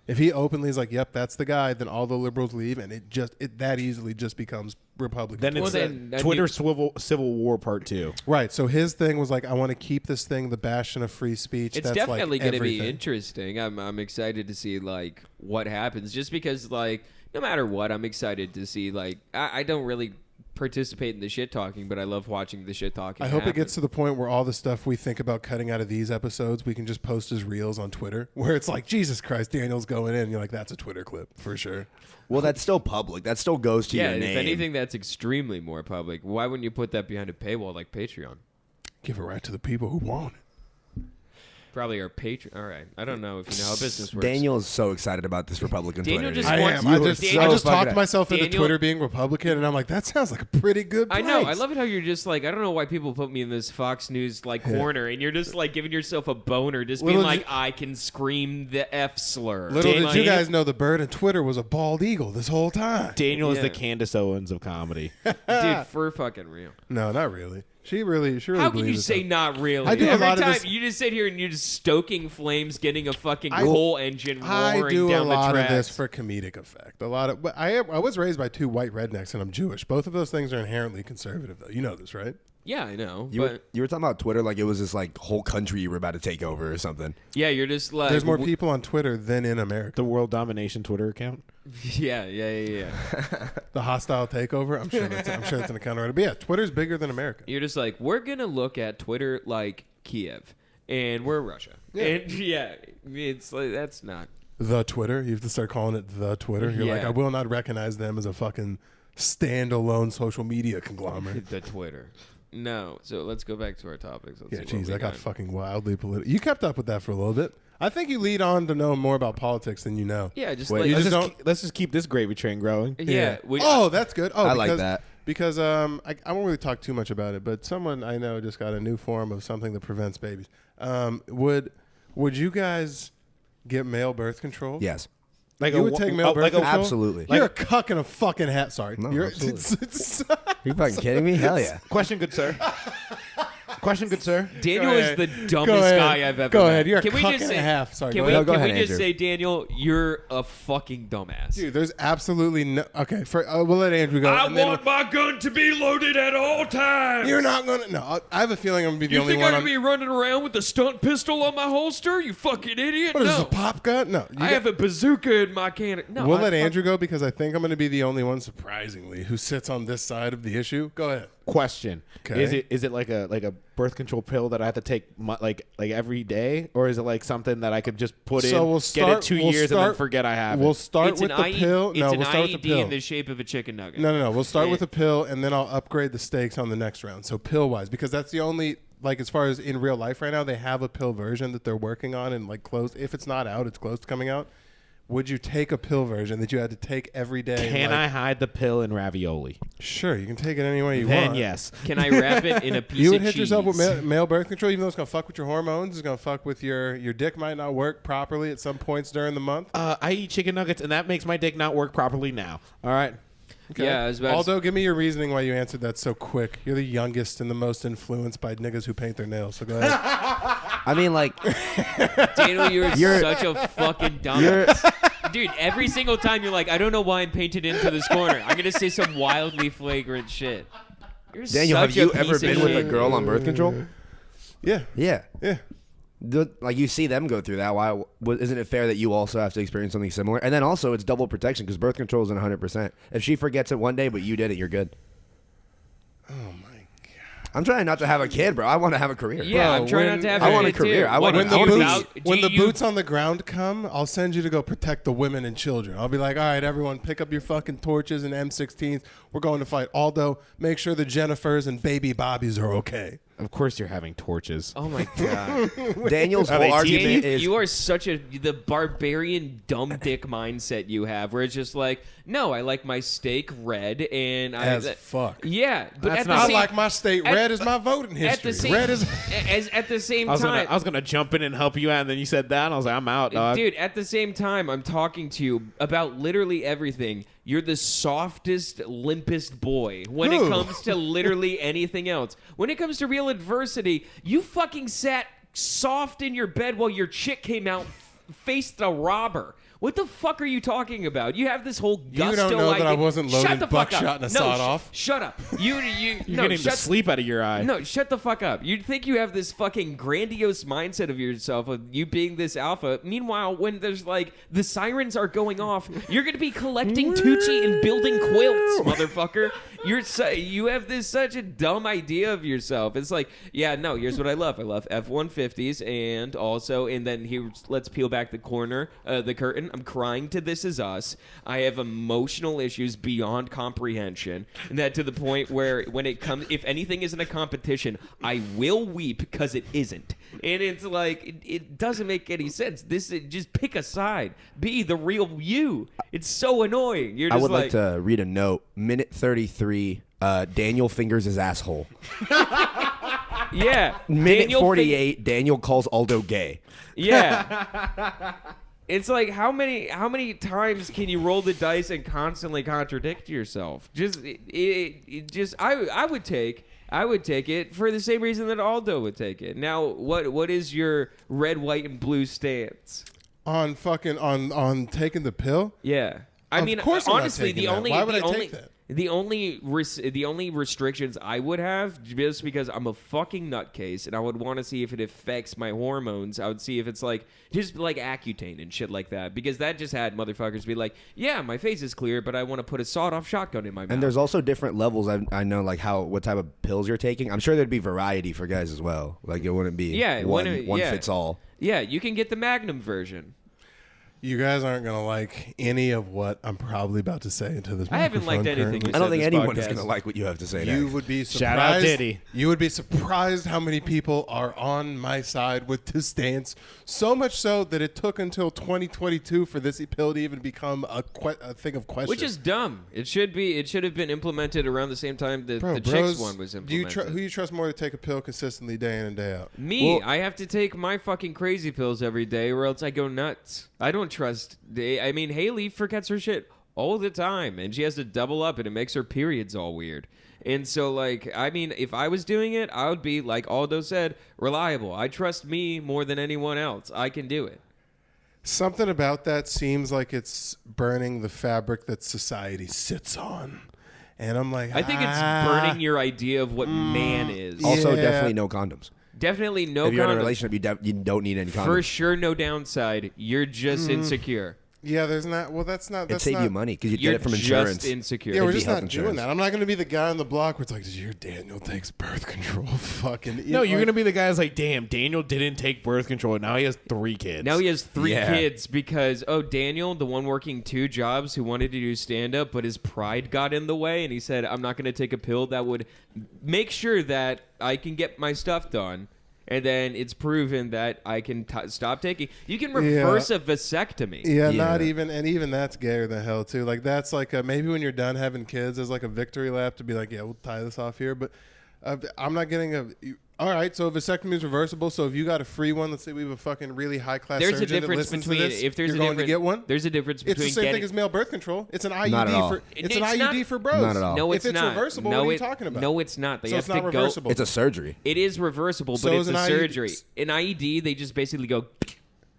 If he openly is like, "Yep, that's the guy," then all the liberals leave, and it that easily just becomes Republican. then Twitter. it's Well, then- Twitter Civil War Part 2. Right. So his thing was like, I want to keep this thing the bastion of free speech. It's that's definitely like going to be everything. interesting. I'm excited to see like what happens, just because like no matter what, I'm excited to see like I don't really participate in the shit talking, but I love watching the shit talking. I hope happen. it gets to the point where all the stuff we think about cutting out of these episodes, we can just post as reels on Twitter, where it's like, Jesus Christ, Daniel's going in. And you're like, that's a Twitter clip for sure. Well, that's still public. That still goes to Yeah, your if name. anything, that's extremely more public. Why wouldn't you put that behind a paywall like Patreon? Give it right to the people who want it. Probably our Patreon. All right, I don't know if you know how business works. Daniel is so excited about this Republican Daniel Twitter. just I wants- am. You I are just, so I just fucking- talked myself into Daniel- Twitter being Republican, and I'm like, that sounds like a pretty good I place. know. I love it how you're just like, I don't know why people put me in this Fox News like corner, and you're just like giving yourself a boner, just being Little like, did I can scream the F slur. Little did Like- you guys know the bird in Twitter was a bald eagle this whole time. Daniel is the Yeah. Candace Owens of comedy. dude, for fucking real. No, not really. She really How can you believes say it. not really? I do a Every lot of time this- you just sit here and you're just stoking flames, getting a fucking coal engine roaring I do a down the lot tracks. of this for comedic effect. A lot of, but I was raised by 2 white rednecks, and I'm Jewish. Both of those things are inherently conservative, though. You know this, right? Yeah, I know. You but were talking about Twitter like it was this like whole country you were about to take over or something. yeah, you're just like There's more people on Twitter than in America. The World Domination Twitter account. Yeah. The hostile takeover. I'm sure that's an account already. But yeah, Twitter's bigger than America. You're just like, we're gonna look at Twitter like Kiev, and we're Russia. And yeah, it's like that's not. The Twitter. You have to start calling it the Twitter. You're like, Yeah. I will not recognize them as a fucking standalone social media conglomerate. The Twitter. No. So let's go back to our topics. Let's Yeah, see what geez, we that got fucking wildly political. You kept up with that for a little bit. I think you lead on to know more about politics than you know. Yeah, just Wait, like you Let's just just, don't- let's just keep this gravy train growing. yeah. Oh, that's good. Oh, I like because- that. Because I won't really talk too much about it, but someone I know just got a new form of something that prevents babies. Would you guys get male birth control? Yes. Like You would take male birth like control? Absolutely. You're a cuck in a fucking hat. Sorry. No, You're, absolutely. Are you fucking kidding me? Hell yeah. Question, good sir. Question, good sir. Daniel Go is ahead. the Go dumbest ahead. guy I've ever Go met. ahead. You're a Can we cuck just and say, a half. Sorry. Can Go we, ahead. go can ahead, we just Andrew. say, Daniel, you're a fucking dumbass? Dude, there's absolutely no. Okay, we'll let Andrew go. and then my gun to be loaded at all times. you're not gonna. No, I have a feeling I'm gonna be the You only think one. I'm gonna be running around with a stunt pistol on my holster? You fucking idiot! What is this, No, a pop gun? No. You I have a bazooka in my cannon. No, We'll I let fuck- Andrew go because I think I'm going to be the only one, surprisingly, who sits on this side of the issue. Go ahead. Question: Okay. Is it like a birth control pill that I have to take like every day, or is it like something that I could just put in, we'll get it 2 years, and then start- forget I have We'll it? start It's with an the pill. It's No, an we'll start with the IED pill. in the shape of a chicken nugget. No. We'll start Yeah. with the pill, and then I'll upgrade the stakes on the next round. So pill wise, because that's the only like as far as in real life right now, they have a pill version that they're working on and like close. If it's not out, it's close to coming out. Would you take a pill version that you had to take every day? Can like, I hide the pill in ravioli? Sure, you can take it any way you Then want. yes. Can I wrap it in a piece You would of hit cheese? yourself with male birth control, even though it's gonna fuck with your hormones. It's gonna fuck with your dick. Might not work properly at some points during the month. I eat chicken nuggets, and that makes my dick not work properly now. All right. Okay. Yeah, I was about to Aldo, give me your reasoning why you answered that so quick. You're the youngest and the most influenced by niggas who paint their nails. So go ahead. I mean, like, Daniel, you're You're- such a fucking dumbass. Dude, every single time you're like, I don't know why I'm painted into this corner. I'm gonna say some wildly flagrant shit. You're Daniel, such have you a ever piece of been with a shit. girl on birth control? Yeah, Yeah. yeah. Like you see them go through that. Why isn't it fair that you also have to experience something similar? And then also it's double protection because birth control isn't 100%. If she forgets it one day but you did it, you're good. Oh my god. I'm trying not to have a kid, bro. I want to have a career. Yeah, Bro, I'm trying when- not to have I a want a kid, career. too. I want What, a- do I want you to vouch- When do the you- boots on the ground come, I'll send you to go protect the women and children. I'll be like, all right, everyone, pick up your fucking torches and M16s. We're going to fight Aldo. Make sure the Jennifers and baby Bobbies are okay. Of course, you're having torches. Oh my god. Daniel's Are whole they argument Daniel, is you are such the barbarian dumb dick mindset you have, where it's just like, no, I like my steak red, and As fuck. Yeah, but That's at the not- I same, like my state at- red is my voting at the history. same, Red is. at the same I time. was gonna jump in and help you out, and then you said that, and I was like, I'm out, dog. Dude, at the same time, I'm talking to you about literally everything. You're the softest, limpest boy when it Who? comes to literally anything else. When it comes to real adversity, you fucking sat soft in your bed while your chick came out, faced a robber. What the fuck are you talking about? You have this whole You gusto don't know that I idea- wasn't Shut loading the fuck up. buckshot and a No, sawed-off. Shut up. You You're no, getting the shut sleep out of your eye. no, shut the fuck up. You'd think you have this fucking grandiose mindset of yourself, of you being this alpha. Meanwhile, when there's like the sirens are going off, you're gonna be collecting Tucci and building quilts, motherfucker. You have this such a dumb idea of yourself. It's like, yeah, no. Here's what I love. I love F-150s, and then let's peel back the curtain. I'm crying to This Is Us. I have emotional issues beyond comprehension, and that to the point where when it comes, if anything isn't a competition, I will weep because it isn't. And it's like it doesn't make any sense. Just pick a side. Be the real you. It's so annoying. You're I just would like to read a note. Minute 33. Daniel fingers his asshole. yeah. Minute Daniel 48. Daniel calls Aldo gay. Yeah. It's like how many times can you roll the dice and constantly contradict yourself? I would take it for the same reason that Aldo would take it. Now, what is your red, white, and blue stance? On fucking on taking the pill. Yeah, I Of mean, course I'm not honestly, taking the that. only Why would the I only take that? the only restrictions I would have, just because I'm a fucking nutcase and I would want to see if it affects my hormones. I would see if it's like just like Accutane and shit like that, because that just had motherfuckers be like, yeah, my face is clear, but I want to put a sawed-off shotgun in my mouth. And there's also different levels. I know like what type of pills you're taking. I'm sure there'd be variety for guys as well. Like it wouldn't be one fits all. Yeah, you can get the Magnum version. You guys aren't gonna like any of what I'm probably about to say into this. I haven't liked microphone anything currently. you I don't think this anyone is podcast. going to like what you have to say You next. would be surprised. Shout out Diddy. You would be surprised how many people are on my side with this stance. So much so that it took until 2022 for this pill to even become a thing of question. Which is dumb. It should have been implemented around the same time that the Chicks bros, one was do you implemented. who you trust more to take a pill consistently day in and day out? Me, Well- I have to take my fucking crazy pills every day, or else I go nuts. I don't don't trust. I mean, Haley forgets her shit all the time, and she has to double up, and it makes her periods all weird. And so, like, I mean, if I was doing it, I would be, like Aldo said, reliable. I trust me more than anyone else. I can do it. Something about that seems like it's burning the fabric that society sits on. And I'm like, I think it's burning your idea of what man is. Also, Yeah. definitely no condoms. Definitely no If you're in a condom. relationship, you don't need any condoms. For sure, no downside. You're just insecure. Yeah, there's not. Well, that's not. It'd That's save not, you money because you'd You're get it from insurance. just insecure. Yeah, we're It'd be just health not doing insurance. that. I'm not going to be the guy on the block where it's like, did you hear Daniel takes birth control? Fucking. No, you're gonna be the guy that's like, damn, Daniel didn't take birth control, and now he has 3 kids. Now he has 3 Yeah. kids because, Daniel, the one working 2 jobs who wanted to do stand-up, but his pride got in the way, and he said, I'm not going to take a pill that would make sure that I can get my stuff done. And then it's proven that I can stop taking. You can reverse a vasectomy. Yeah, Yeah. not even, and even that's gayer than hell too. Like that's like maybe when you're done having kids, as like a victory lap to be like, yeah, we'll tie this off here. But I'm not getting a. All right, so vasectomy is reversible. So if you got a free one, let's say we have a fucking really high class There's a surgeon that difference listens between to this, if there's you're a going difference. to get one. There's a difference It's between the same getting. thing as male birth control. It's an IUD Not at all. for it's an It's IUD not- for bros. Not at all. No, If it's it's not. reversible, no, what are you it- talking about? No, it's not. They So have it's not to reversible. It's a surgery. It is reversible, So but is it's a an IUD. surgery. An IED, they just basically go.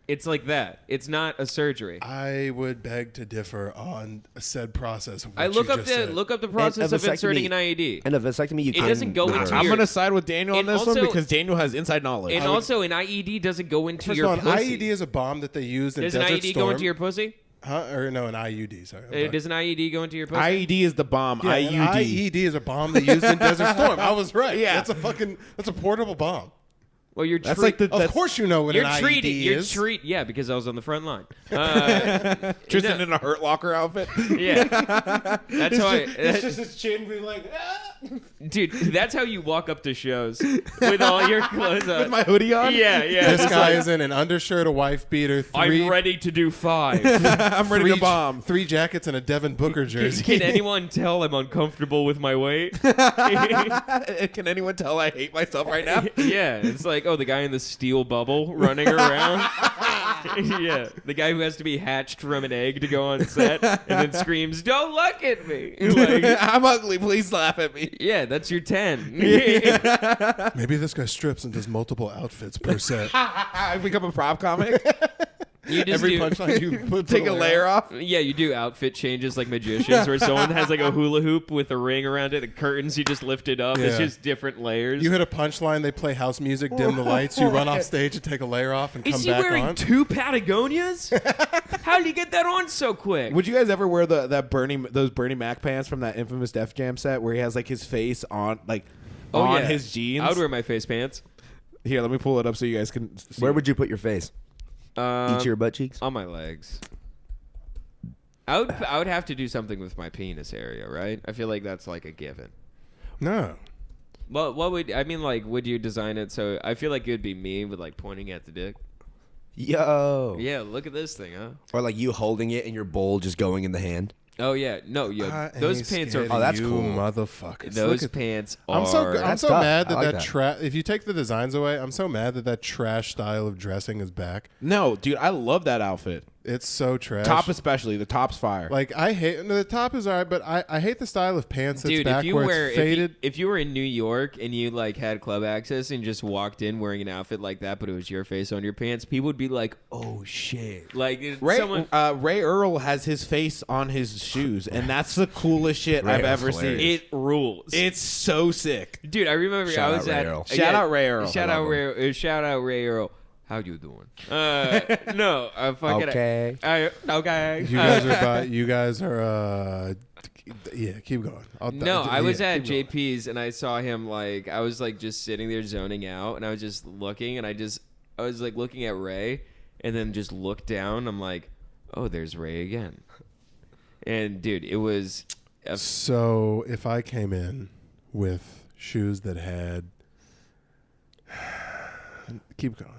It's like that. It's not a surgery. I would beg to differ on said process. Of what I look you up just the said. look up the process a of inserting an vasectomy- IED. And a vasectomy, you It can doesn't go reverse. into I'm your- gonna side with Daniel on And this one also- because Daniel has inside knowledge. And also, an IED doesn't go into First your of all, an pussy. IED is a bomb that they use in Does an Desert IED Storm. go into your pussy? Huh? Or no, an IUD. Sorry. I'm sorry. Does an IED go into your pussy? IED is the bomb. Yeah, IUD. an IED is a bomb they used in Desert Storm. I was right. Yeah. That's a portable bomb. Well, you're That's like the. Of That's course you know what you're an treating. IED You're is. yeah, because I was on the front line. Tristan no. in a Hurt Locker outfit. Yeah, that's how It's just his chin being like, dude. That's how you walk up to shows with all your clothes on. with my hoodie on. Yeah, yeah. This It's guy like, is in an undershirt, a wife beater, I'm ready to do 5. I'm ready three, to bomb. 3 jackets, and a Devin Booker jersey. Can anyone tell I'm uncomfortable with my weight? Can anyone tell I hate myself right now? Yeah, it's like, the guy in the steel bubble running around. Yeah, the guy who has to be hatched from an egg to go on set and then screams, "Don't look at me!" Like, I'm ugly. Please laugh at me. yeah, that's your 10. Maybe this guy strips and does multiple outfits per set. I become a prop comic. You just Every do, punchline you put Take a layer off. yeah, you do outfit changes like magicians, where someone has like a hula hoop with a ring around it, and curtains. You just lift it up. It's Yeah. just different layers. You hit a punchline, they play house music, dim the lights, you run off stage and take a layer off and Is come he back wearing on. 2 Patagonias? How did he get that on so quick? Would you guys ever wear those Bernie Mac pants from that infamous Def Jam set where he has like his face on on yeah. his jeans? I would wear my face pants. Here, let me pull it up so you guys can see. Where would you put your face? Each of your butt cheeks? On my legs. I would have to do something with my penis area, right? I feel like that's like a given. No. What would I mean? Like, would you design it so? I feel like it would be me with like pointing at the dick. Yo. Yeah, look at this thing, huh? Or like you holding it and your bowl just going in the hand. Oh yeah, no, those pants are. Oh, that's you cool. motherfuckers. Those Look at- pants are. I'm so That's tough. mad that I like that that. if you take the designs away, I'm so mad that trash style of dressing is back. No, dude, I love that outfit. It's so trash. Top especially. The top's fire. Like I hate the top is alright, but I hate the style of pants that's Dude, back if you where wear it's faded. if you were in New York and you like had club access and just walked in wearing an outfit like that, but it was your face on your pants, people would be like, "Oh shit!" Like someone. Ray Earl has his face on his shoes, and that's the coolest shit Ray I've Earl's ever seen. hilarious. It rules. It's so sick. Dude, I remember Shout I out was Ray at Earl. Shout out Ray Earl. Shout I out love Ray. Shout out Ray Earl. How you doing? No, fuck Okay. it. Okay. You guys are yeah, keep going. No, I was yeah, at keep going. JP's and I saw him like I was like just sitting there zoning out and I was just looking and I was like looking at Ray and then just looked down. I'm like, oh, there's Ray again. And dude, it was So if I came in with shoes that had keep going.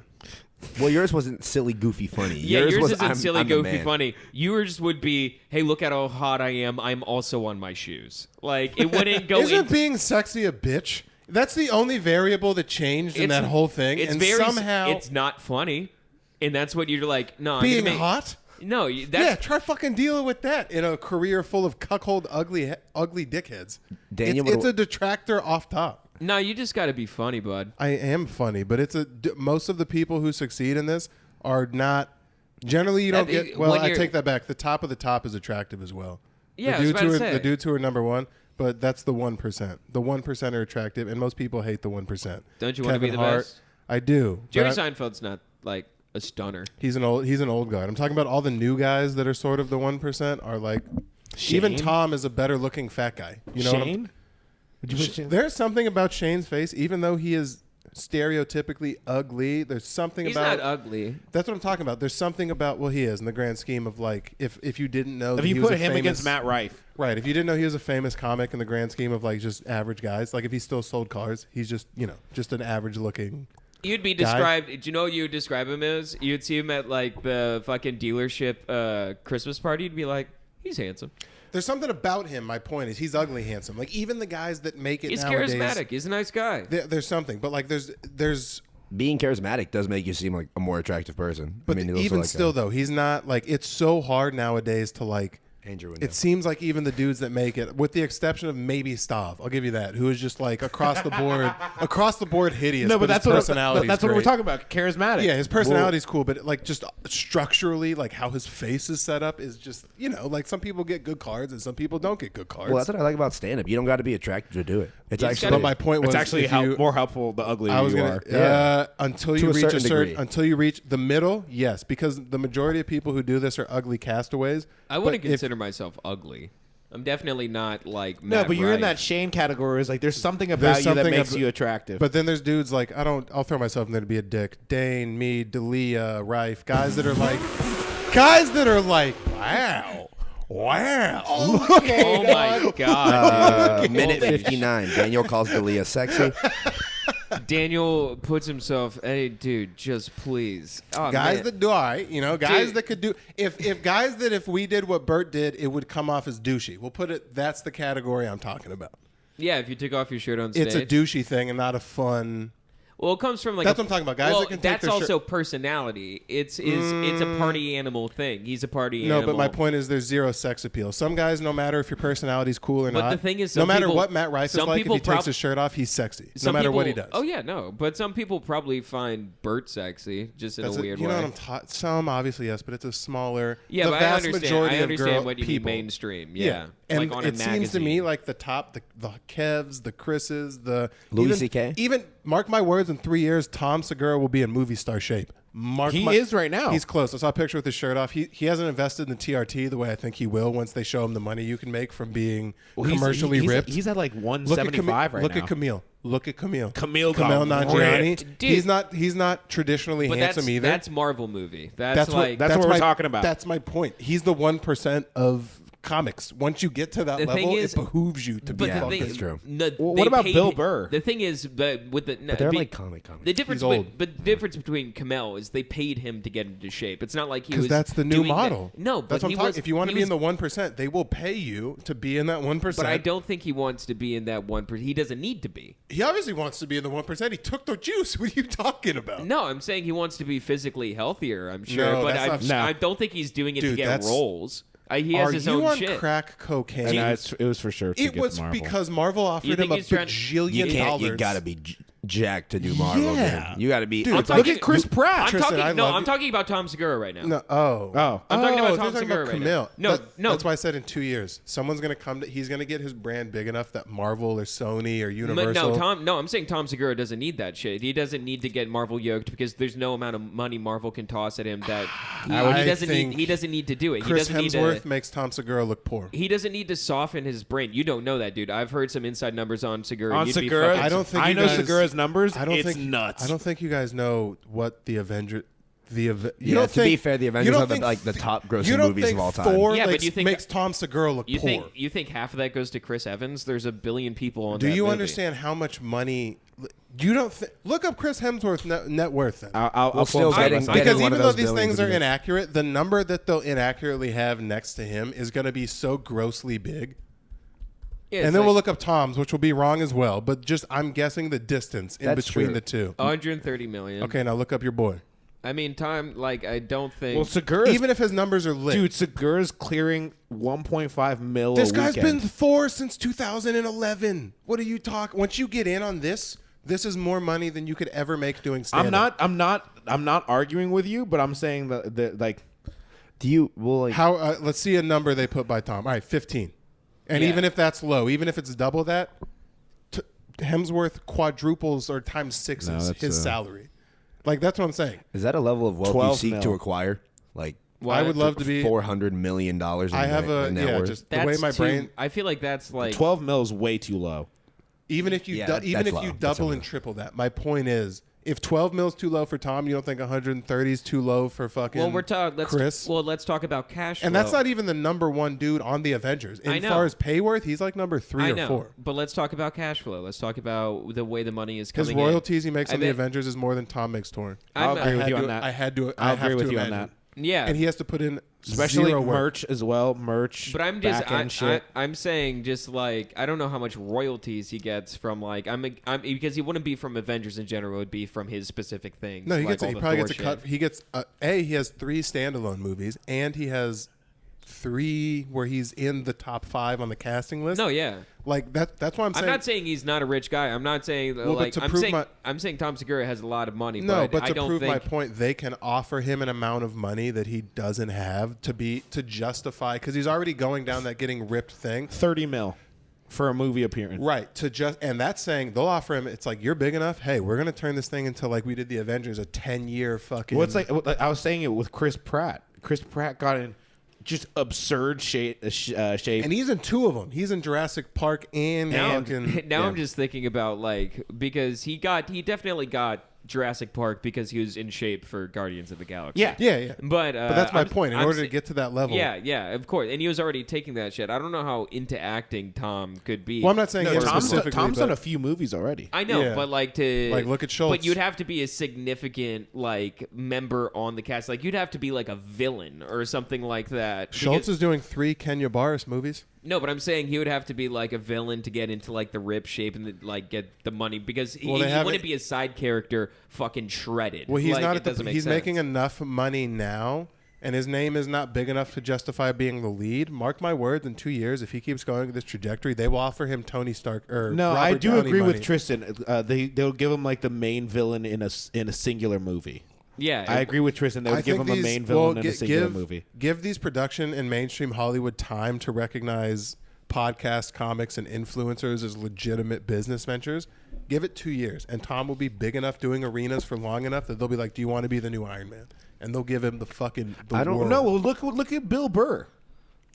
Well, yours wasn't silly, goofy, funny. yeah, yours was, isn't I'm- silly, I'm the goofy, man. funny. Yours would be, hey, look at how hot I am. I'm also on my shoes. Like it wouldn't go. Isn't into, being sexy a bitch? That's the only variable that changed in It's- that whole thing. It's and very. somehow It's not funny, and that's what you're like. No, I'm being gonna make, hot. No, Yeah, that's try fucking dealing with that in a career full of cuckold, ugly dickheads. Daniel, it's a detractor off top. no. You just got to be funny, bud. I am funny, but most of the people who succeed in this are not. Generally, you don't That- get. Well, when I you're- take that back. The top of the top is attractive as well. Yeah, I the was dudes about who to are say. the dudes who are number one, but that's the 1%. The 1% are attractive, and most people hate the 1%. Don't you wanna be Kevin the Hart, best? I do. Jerry but Seinfeld's not like a stunner. he's an old guy. I'm talking about all the new guys that are sort of the 1% are like. Even Shane? Tom is a better looking fat guy. You know what I'm- Shane? Would you put Shane? There's something about Shane's face, even though he is stereotypically ugly. There's something He's about not ugly. That's what I'm talking about. There's something about he is in the grand scheme of like if you didn't know that If he you was put a him famous, against Matt Rife, right? If you didn't know he was a famous comic in the grand scheme of like just average guys, like if he still sold cars, he's just just an average looking. You'd be Guy? described. Do you know what you would describe him as? You'd see him at like the fucking dealership Christmas party. You'd be like, he's handsome. There's something about him. My point is he's ugly handsome. Like even the guys that make it He's nowadays, charismatic. He's a nice guy. there's something. But like there's Being charismatic does make you seem like a more attractive person. but I mean, he looks even like still though he's not like it's so hard nowadays to like. Andrew. It seems like even the dudes that make it, with the exception of maybe Stav, I'll give you that, who is just like across the board hideous. no, but his that's what personality. that's what we're talking about. Charismatic. Yeah, his personality's cool, but like just structurally, like how his face is set up is just like some people get good cards and some people don't get good cards. Well, that's what I like about stand-up. You don't got to be attractive to do it. It's He's actually. but my point was It's actually if you- more helpful the uglier I was you gonna are. Yeah. until To you a reach certain degree. until you reach the middle, yes, because the majority of people who do this are ugly castaways. I wouldn't But if- consider myself ugly. I'm definitely not like No, Matt but you're in Rife. that Shane category. Is like there's something about There's you that something makes ab- you attractive. But then there's dudes like I'll throw myself in there to be a dick. Dane, me, Dalia, Rife, guys that are like, wow. Oh my god, dude. minute Holy 59. Daniel calls Dalia sexy. Daniel puts himself. Hey, dude, just please. Oh, Guys man. that do all right, guys Dude. that could do if guys that if we did what Bert did, it would come off as douchey. We'll put it. That's the category I'm talking about. Yeah, if you took off your shirt on stage. It's a douchey thing and not a fun. Well, it comes from like That's what I'm talking about, guys Well, that can take that's their also personality. It's a party animal thing. He's a party No, animal. but my point is there's zero sex appeal. Some guys, no matter if your personality's cool or But not, the thing is, no some matter people- what Matt Rife is some like, if people he takes his shirt off, he's sexy. No Some matter what he people- does. Oh yeah, no. But some people probably find Bert sexy, just in That's a weird you way. know what I'm some obviously yes, but it's a smaller. Yeah, the but vast I understand. majority I understand of what you people. mean mainstream. Yeah, And like on a it seems to me magazine. like the top, the Kevs, the Chris's, the Louis even, CK? Even mark my words, in 3 years, Tom Segura will be in movie star shape. He is right now. He's close. I saw a picture with his shirt off. He hasn't invested in the TRT the way I think he will once they show him the money you can make from being commercially ripped. He's at like 175 right look now. at Camille. Look at Camille. Camille got Nanjiani. ripped. Dude. He's not traditionally but handsome either. That's Marvel movie. That's like that's what we're my- talking about. That's my point. He's the 1% of comics. Once you get to that The thing level, is- it behooves you to be But the fucking. thing, that's true. Well, they what about paid- Bill Burr? The thing is that with the But they're like comic. the difference, He's old. but the difference between Kamel is they paid him to get into shape. It's not like he Because was. that's the new doing model. That. No, that's but what he I'm talking. was. If you want to he be in was- the 1%, they will pay you to be in that 1%. But I don't think he wants to be in that 1%. He doesn't need to be. He obviously wants to be in the 1%. He took the juice. What are you talking about? No, I'm saying he wants to be physically healthier. I'm sure, No, but that's not- I don't think he's doing it to Dude, get that's- roles. He has Are his you own on shit. crack cocaine? And it was for sure. To It get was Marvel. because Marvel You offered think him a he's trying- bajillion You can't. dollars. You got to be jacked to do Marvel. Yeah. Dude. You got to be. Dude, it's look like- at Chris Pratt. I'm Tristan, talking. I No, love I'm you. talking about Tom Segura right now. No, oh. I'm talking about they're Tom Segura right now. Camille. No, no. That's why I said in 2 years, someone's gonna come. He's gonna get his brand big enough that Marvel or Sony or Universal. No, I'm saying Tom Segura doesn't need that shit. He doesn't need to get Marvel yoked because there's no amount of money Marvel can toss at him that he doesn't think need. He doesn't need to do it. Chris he doesn't Hemsworth need to. makes Tom Segura look poor. He doesn't need to soften his brain. You don't know that, dude. I've heard some inside numbers on Segura. on You'd be Segura, fucking- I don't think I you know guys- Segura's numbers. I don't it's think nuts. I don't think you guys know what the Avenger. You Yeah, don't to be think- fair, the you Avengers don't are the, think like the th- top you grossing don't movies think of all time. Thor Yeah, but makes, you think- makes Tom Segura look You poor. think half of that goes to Chris Evans? There's a billion people on. Do that you movie. understand how much money? You don't look up Chris Hemsworth's net worth. Then. I'll Well, still pull it up getting- myself. getting Because one even of though those these billions things of are dollars. inaccurate, the number that they'll inaccurately have next to him is going to be so grossly big. Yeah, And it's then we'll like look up Tom's, which will be wrong as well. But just I'm guessing the distance in That's between true. the two. 130 million. Okay, now look up your boy. I mean, Tom, like, I don't think. Well, Segura's, Even if his numbers are lit. dude, Segura's clearing 1.5 mil This a guy's weekend. been 4 since 2011. What are you talking? Once you get in on this is more money than you could ever make doing stand-up. I'm not arguing with you, but I'm saying that like, Do you like? How? Let's see a number they put by Tom. All right, 15. And Yeah. even if that's low, even if it's double that, Hemsworth quadruples or times sixes No, that's, his salary. Like, that's what I'm saying. Is that a level of wealth you 12 seek mil. to acquire? Like, I would love to be. $400 million. In I have a net worth? just the that's way my too, brain. I feel like that's like 12 mil is way too low. Even if you Yeah, even that's if low. you That's double a and low. triple that, my point is, if 12 mil is too low for Tom, you don't think 130 is too low for fucking Well, we're talking. Chris? Let's talk about cash flow. And that's not even the number one dude on the Avengers. I As know. far as pay worth, he's like number 3 I or know, 4. but let's talk about cash flow. Let's talk about the way the money is His coming royalties he makes I on the bet- Avengers is more than Tom makes torn. I'll I'm- agree with had you to- on that. I had to. I'll I have agree with to you on imagine. Yeah, And he has to put in Especially zero work. merch as well. Merch. but I'm just back-end shit. I'm saying just like I don't know how much royalties he gets from like I'm because he wouldn't be from Avengers in general. It would be from his specific things. No, he like gets. all He the probably Thor gets a shit. cut. He gets. He has 3 standalone movies, and he has 3 where he's in the top 5 on the casting list. No, yeah. Like that. That's why I'm saying. I'm not saying he's not a rich guy. I'm not saying Well, but like to I'm prove saying my- I'm saying Tom Segura has a lot of money. No, but I to don't prove think my point, they can offer him an amount of money that he doesn't have to justify because he's already going down that getting ripped thing. 30 mil for a movie appearance. Right. And that's saying they'll offer him. It's like, you're big enough. Hey, we're gonna turn this thing into like we did the Avengers, a 10-year fucking. Well, it's like I was saying it with Chris Pratt. Chris Pratt got in just absurd shape. And he's in 2 of them. He's in Jurassic Park and now, fucking. now yeah. I'm just thinking about like because he definitely got Jurassic Park because he was in shape for Guardians of the Galaxy. Yeah. Yeah. But But that's my point. In I'm order sa- to get to that level. Yeah, of course. And he was already taking that shit. I don't know how into acting Tom could be. Well, I'm not saying No, him Tom's specifically. done but a few movies already. I know, Yeah. but like to Like, look at Schultz. But you'd have to be a significant like member on the cast. Like you'd have to be like a villain or something like that. Schultz Because- is doing 3 Kenya Barris movies. No, but I'm saying he would have to be like a villain to get into like the rip shape and like get the money because Well, he they have wouldn't it- be a side character fucking shredded. Well, he's Like, not it at the. doesn't make He's sense. making enough money now, and his name is not big enough to justify being the lead. Mark my words, in 2 years, if he keeps going this trajectory, they will offer him Tony Stark or No, Robert I do Downey agree money. with Tristan. They'll give him like the main villain in a singular movie. Yeah, I agree with Tristan. They would give him a main villain in a singular movie. Give these production and mainstream Hollywood time to recognize podcast comics and influencers as legitimate business ventures. Give it 2 years, and Tom will be big enough doing arenas for long enough that they'll be like, "Do you want to be the new Iron Man?" And they'll give him the fucking. I don't world. No, well, look at Bill Burr.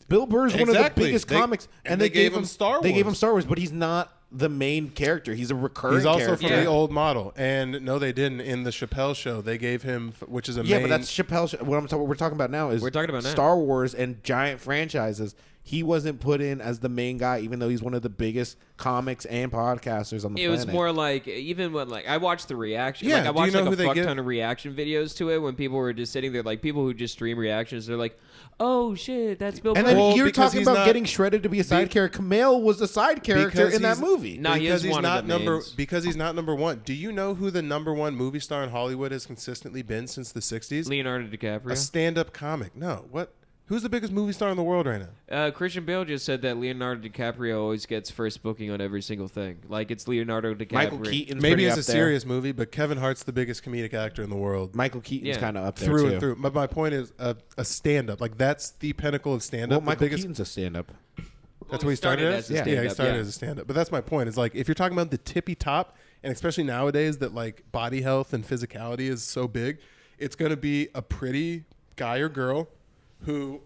Bill Burr's one of the Exactly. biggest They- comics, and they gave him Star They gave Wars. him Star Wars, but he's not the main character. He's a recurring. He's also character. from Yeah. the old model, and no, they didn't. In the Chappelle Show, they gave him, which is a Yeah, main, but that's Chappelle. What we're talking about now is We're talking about now. Star Wars and giant franchises. He wasn't put in as the main guy, even though he's one of the biggest comics and podcasters on the It planet. was more like even when like I watched the reaction. Yeah, Like I do you watched know like who a they fuck give? ton of reaction videos to it when people were just sitting there. Like people who just stream reactions, they're like, "Oh shit, that's Bill And Burr." then Well, you're because talking he's about not- getting shredded to be a side character. Kumail was the side character because in that he's- movie. No, he because is he's one not of the number mains. because he's not number one. Do you know who the number one movie star in Hollywood has consistently been since the '60s? Leonardo DiCaprio. A stand-up comic. No, what? Who's the biggest movie star in the world right now? Christian Bale just said that Leonardo DiCaprio always gets first booking on every single thing. Like it's Leonardo DiCaprio. Michael Keaton's Maybe pretty it's up a there. serious movie, but Kevin Hart's the biggest comedic actor in the world. Michael Keaton's Yeah. kind of up there Through too. and through. But my point is a stand-up. Like that's the pinnacle of stand-up. Well, The Michael biggest- Keaton's a stand-up. That's what he started as? a Yeah, he stand-up, started as a stand-up. But that's my point. It's like if you're talking about the tippy top, and especially nowadays that like body health and physicality is so big, it's going to be a pretty guy or girl who,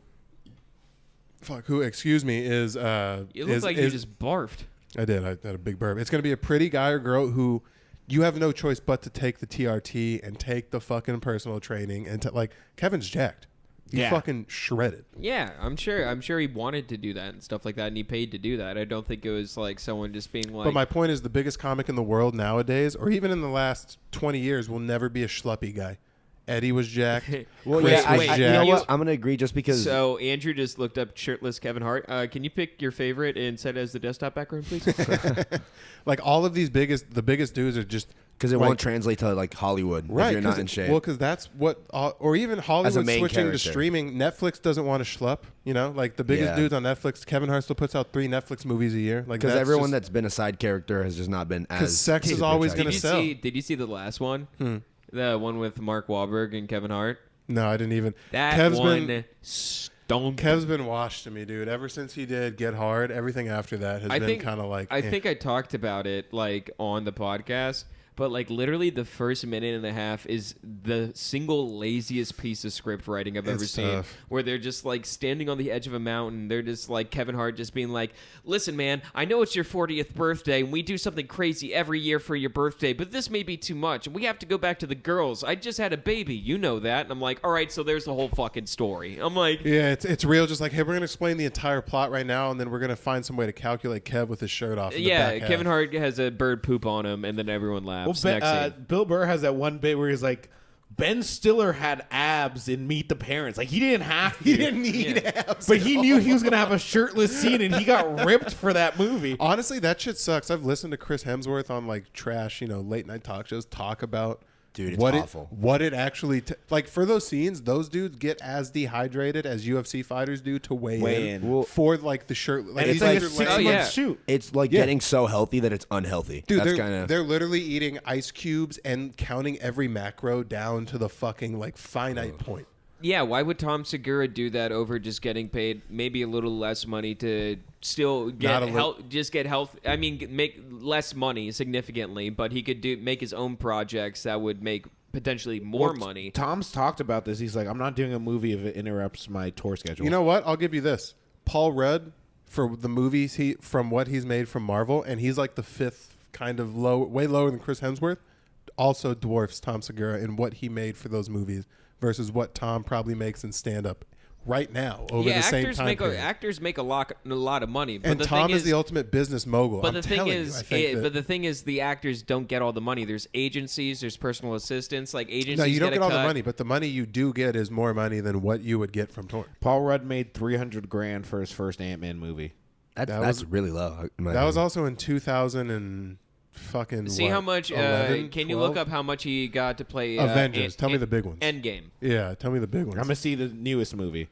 excuse me, is You look like you just barfed. I did. I had a big burp. It's going to be a pretty guy or girl who you have no choice but to take the TRT and take the fucking personal training and like Kevin's jacked. He's Yeah. fucking shredded. Yeah, I'm sure he wanted to do that and stuff like that, and he paid to do that. I don't think it was like someone just being like. But my point is, the biggest comic in the world nowadays, or even in the last 20 years, will never be a schluppy guy. Eddie was jacked. Well, Chris yeah, was wait, jacked. you know you- what? I'm gonna agree just because. So Andrew just looked up shirtless Kevin Hart. Can you pick your favorite and set it as the desktop background, please? Like all of these the biggest dudes are just Because it Like- won't translate to like Hollywood Right, if you're not 'cause in shape. Well, because that's what, or even Hollywood main switching character. to streaming. Netflix doesn't want to schlepp. You know, like the biggest Yeah. dudes on Netflix. Kevin Hart still puts out 3 Netflix movies a year. Like Because that's everyone just- that's been a side character has just not been as. sex is super always attractive. gonna sell. Did you see the last one? The one with Mark Wahlberg and Kevin Hart. No, I didn't even. That Kev's one been stoned. Kev's been washed to me, dude. Ever since he did Get Hard, everything after that has been kind of like. I think I talked about it like on the podcast, but like literally the first minute and a half is the single laziest piece of script writing I've ever It's seen. tough. Where they're just like standing on the edge of a mountain. They're just like Kevin Hart just being like, "Listen, man, I know it's your 40th birthday and we do something crazy every year for your birthday, but this may be too much and we have to go back to the girls. I just had a baby, you know that." And I'm like, "All right, so there's the whole fucking story." I'm like, Yeah, it's real. Just like, hey, we're gonna explain the entire plot right now, and then we're gonna find some way to calculate Kev with his shirt off. In the yeah, back Kevin half. Hart has a bird poop on him, and then everyone laughs. Well, Next scene. Bill Burr has that one bit where he's like, Ben Stiller had abs in Meet the Parents. Like, he didn't have to. He didn't need abs, But he knew he was going to have a shirtless scene, and he got ripped for that movie. Honestly, that shit sucks. I've listened to Chris Hemsworth on like trash, late night talk shows talk about Dude, it's what awful. what it actually like for those scenes. Those dudes get as dehydrated as UFC fighters do to weigh in Well- for like the shirt. Like, And it's these like a dudes are 6 month yeah. shoot. It's like Yeah. getting so healthy that it's unhealthy. Dude, That's they're, kind of. they're literally eating ice cubes and counting every macro down to the fucking like finite point. Yeah, why would Tom Segura do that over just getting paid maybe a little less money to still get Not a li- health? Just get health. I mean, make less money significantly, but he could make his own projects that would make potentially more money. Tom's talked about this. He's like, I'm not doing a movie if it interrupts my tour schedule. You know what? I'll give you this. Paul Rudd for the movies from what he's made from Marvel, and he's like the 5th kind of way lower than Chris Hemsworth, also dwarfs Tom Segura in what he made for those movies versus what Tom probably makes in stand up right now over Yeah, the same actors time make period. actors make a lot of money. But And the Tom thing is the ultimate business mogul. But I'm the thing telling you, is, I think that- but the thing is, the actors don't get all the money. There's agencies, there's personal assistants. Like agencies, no, you don't get get a all the cut. money, but the money you do get is more money than what you would get from touring. Paul Rudd made $300,000 for his first Ant-Man movie. that's was- really low. in my That was opinion. also in 2000 and fucking. See what, how much? 11, can you 12? look up how much he got to play Avengers? Tell me the big ones. Endgame. Yeah, tell me the big ones. I'm going to see the newest movie.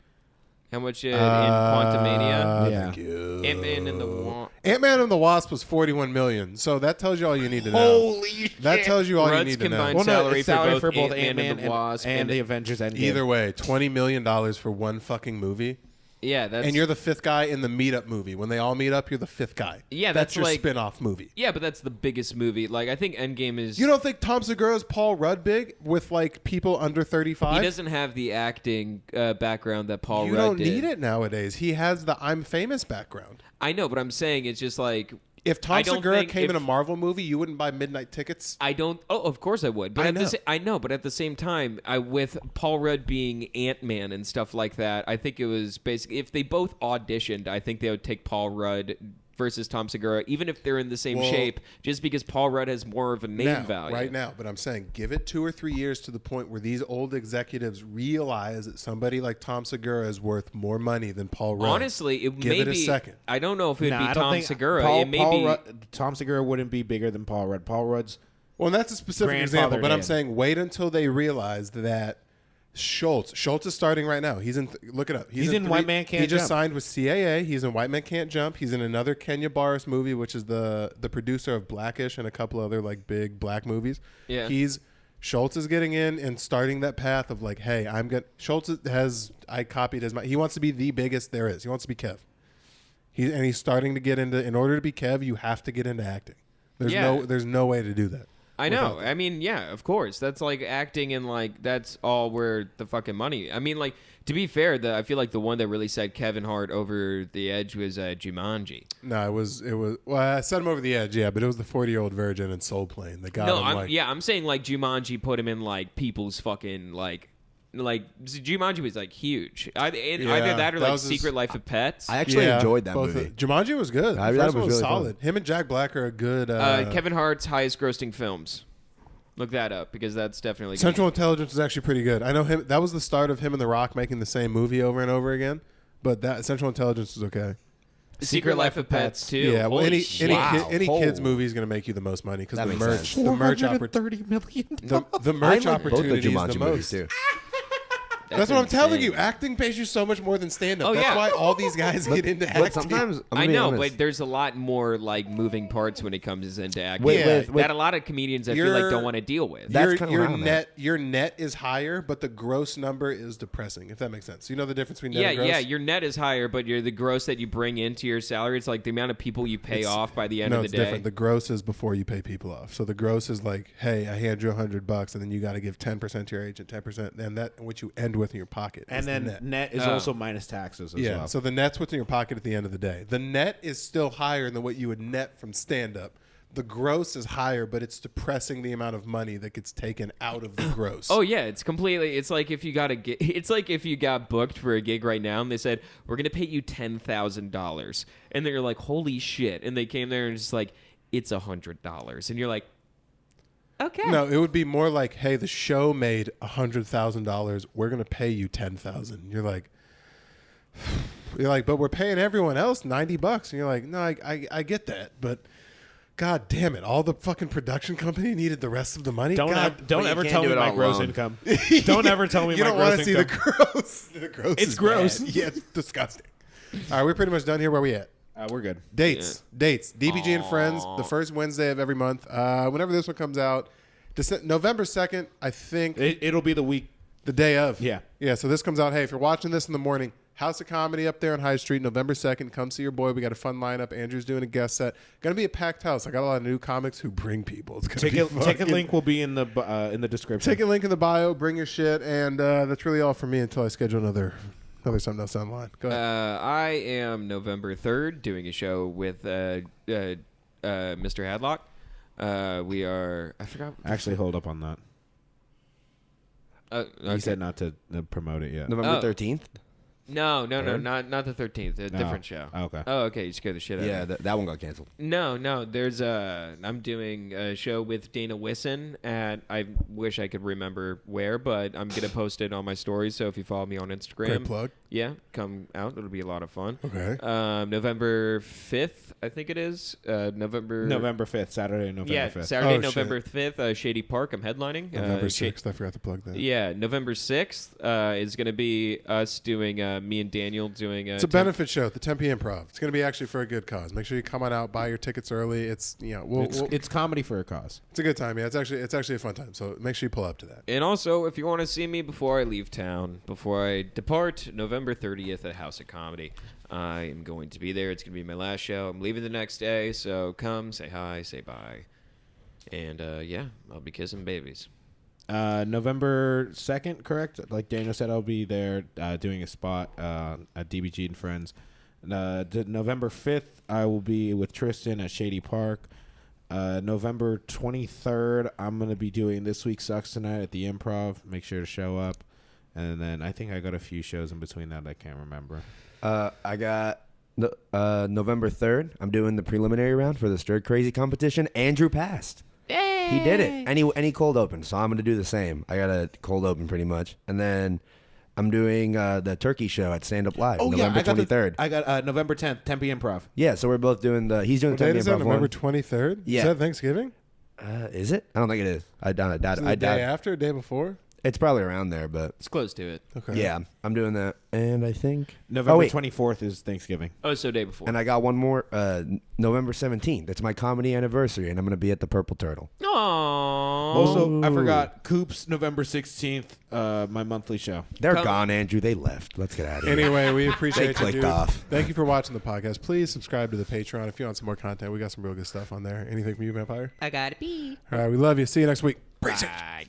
How much in Quantumania? Yeah. Thank you. Ant-Man and the Wasp. Ant-Man and the Wasp was 41 million. So that tells you all you need to know. Holy shit. That tells you all you Rudd's need to know. combined Well, no, salary it's for salary both for both Ant-Man Ant-Man and the Wasp and and- the Avengers Endgame. Either way, $20 million for one fucking movie. Yeah, that's And you're the 5th guy in the meetup movie. When they all meet up, you're the 5th guy. Yeah, that's that's your like- spin-off movie. yeah, but that's the biggest movie. Like I think Endgame is. You don't think Tom Segura's Paul Rudd big with like people under 35? he doesn't have the acting background that Paul You Rudd don't did. need it nowadays. He has the I'm famous background. I know, but I'm saying it's just like If Tom I don't Segura think came if- in a Marvel movie, you wouldn't buy midnight tickets. I don't. Oh, of course I would. But I at know. I know, but at the same time, with Paul Rudd being Ant-Man and stuff like that, I think it was basically if they both auditioned, I think they would take Paul Rudd versus Tom Segura, even if they're in the same Well, shape, just because Paul Rudd has more of a name now, value. right now. But I'm saying give it 2 or 3 years to the point where these old executives realize that somebody like Tom Segura is worth more money than Paul Rudd. Honestly, it give may it a be. second. I don't know if it'd Nah, be I don't Tom think Segura. Paul, it may Paul be. Rudd, Tom Segura wouldn't be bigger than Paul Rudd. Paul Rudd's Well, that's a specific example, Grandfathered but I'm in. saying wait until they realize that Schultz is starting right now. He's in. Look it up. He's in White Man Can't He just Jump. signed with CAA. He's in White Man Can't Jump. He's in another Kenya Barris movie, which is the producer of Blackish and a couple other like big black movies. Yeah. Schultz is getting in and starting that path of like, hey, I copied his mind. He wants to be the biggest there is. He wants to be Kev. He's starting to get into. In order to be Kev, you have to get into acting. There's no way to do that. I know. without that. I mean, yeah, of course. That's like acting and like that's all where the fucking money. I mean, like to be fair, I feel like the one that really set Kevin Hart over the edge was Jumanji. No, it was. Well, I set him over the edge, yeah, but it was the 40-year-old virgin and Soul Plane that got No, him. I'm saying like Jumanji put him in like people's fucking like Jumanji was like huge. Either that or that like was his- Secret Life of Pets. I actually enjoyed that both movie. Jumanji was good. I The thought first it was one really fun. solid. Him and Jack Black are a good. Kevin Hart's highest grossing films. Look that up because that's definitely Central Intelligence is actually pretty good. I know him. That was the start of him and The Rock making the same movie over and over again. But that Central Intelligence is okay. Secret Life of Pets too. Yeah, well, Holy any shit. any Wow. kids movie is going to make you the most money because That the makes merch, sense. the merch opportunity, $430 million. the I merch like both the opportunity is Jumanji the movies most. too. That's what I'm telling insane. you. Acting pays you so much more than stand-up. Oh, That's yeah. why all these guys get into acting. But sometimes I'm I gonna be know, honest. but there's a lot more like moving parts when it comes into acting With- that a lot of comedians I feel like don't want to deal with. That's your, kinda your where I'm net your net is higher, but the gross number is depressing. If that makes sense. You know the difference between net Yeah, and gross? yeah, your net is higher, but the gross that you bring into your salary, it's like the amount of people you pay off by the end No, of the it's day. different. The gross is before you pay people off. So the gross is like, hey, I hand you $100, and then you got to give 10% to your agent, 10%, and that what you end with in your pocket. And is the then net is Oh. also minus taxes as yeah. well. So the net's what's in your pocket at the end of the day. The net is still higher than what you would net from stand-up. The gross is higher, but it's depressing the amount of money that gets taken out of the gross. Oh yeah, it's completely. It's like if you got It's like if you got booked for a gig right now, and they said we're gonna pay you $10,000, and then you're like, holy shit, and they came there and just like, it's $100, and you're like, okay. No, it would be more like, hey, the show made $100,000. We're gonna pay you $10,000. You're like, but we're paying everyone else $90, and you're like, no, I get that, but God damn it! All the fucking production company needed the rest of the money. don't God, don't you ever can't tell do me it my all gross alone. income. Don't ever tell me you my don't want gross to see income. the gross. The gross. It's is gross. bad. Yeah, it's disgusting. All right, we're pretty much done here. Where we at? We're good. Dates. DBG and Friends, the first Wednesday of every month. Whenever this one comes out, November 2nd, I think. It'll be the week. The day of. Yeah. Yeah, so this comes out. Hey, if you're watching this in the morning, House of Comedy up there on High Street, November 2nd. Come see your boy. We got a fun lineup. Andrew's doing a guest set. Going to be a packed house. I got a lot of new comics who bring people. It's going to be Ticket fucking- link will be in the description. Ticket link in the bio. Bring your shit. And that's really all for me until I schedule another something else online. Go ahead. I am November 3rd doing a show with Mr. Hadlock. We are. I forgot. Actually, hold up on that. Okay. He said not to promote it yet. November Oh. 13th. No, Third? not the 13th. A different show. Okay. Oh, okay. You scared the shit out Yeah, of me. that one got canceled. No. There's I'm doing a show with Dana Wisson at. I wish I could remember where, but I'm gonna post it on my stories. So if you follow me on Instagram, Great plug. yeah, come out. It'll be a lot of fun. Okay. November 5th, I think it is. November 5th, Saturday, November 5th. Saturday, Oh, November 5th, Shady Park. I'm headlining. November Sha- 6th. I forgot to plug that. Yeah, November 6th is going to be us doing, me and Daniel doing It's a benefit show at the Tempe Improv. It's going to be actually for a good cause. Make sure you come on out, buy your tickets early. It's It's comedy for a cause. it's a good time. Yeah, it's actually a fun time. So make sure you pull up to that. And also, if you want to see me before I leave town, before I depart, November 30th at House of Comedy. I am going to be there. It's going to be my last show. I'm leaving the next day, so come, say hi, say bye. And, yeah, I'll be kissing babies. November 2nd, correct? Like Daniel said, I'll be there doing a spot at DBG and Friends. November 5th, I will be with Tristan at Shady Park. November 23rd, I'm going to be doing This Week Sucks Tonight at the Improv. Make sure to show up. And then I think I got a few shows in between that I can't remember. I got November 3rd. I'm doing the preliminary round for the Stir Crazy competition. Andrew passed. He did it. And he cold opened, so I'm going to do the same. I got a cold open pretty much. And then I'm doing the turkey show at Stand Up Live, November 23rd. I got November 10th, Tempe Improv. Yeah, so we're both doing he's doing What the date Tempe is that? Improv November one. 23rd? Yeah. Is that Thanksgiving? Is it? I don't think it is. I doubt it. Is it the day after? Day before? It's probably around there, but It's close to it. Okay. yeah, I'm doing that. And I think November wait. 24th is Thanksgiving. Oh, so day before. And I got one more, November 17th. It's my comedy anniversary, and I'm going to be at the Purple Turtle. Aww. Also, I forgot Coops November 16th, my monthly show. They're Come- gone, Andrew. They left. Let's get out of here. Anyway, we appreciate They you, clicked dude. off. Thank you for watching the podcast. Please subscribe to the Patreon if you want some more content. We got some real good stuff on there. Anything from you, Vampire? I gotta pee. All right, we love you. See you next week. Bye.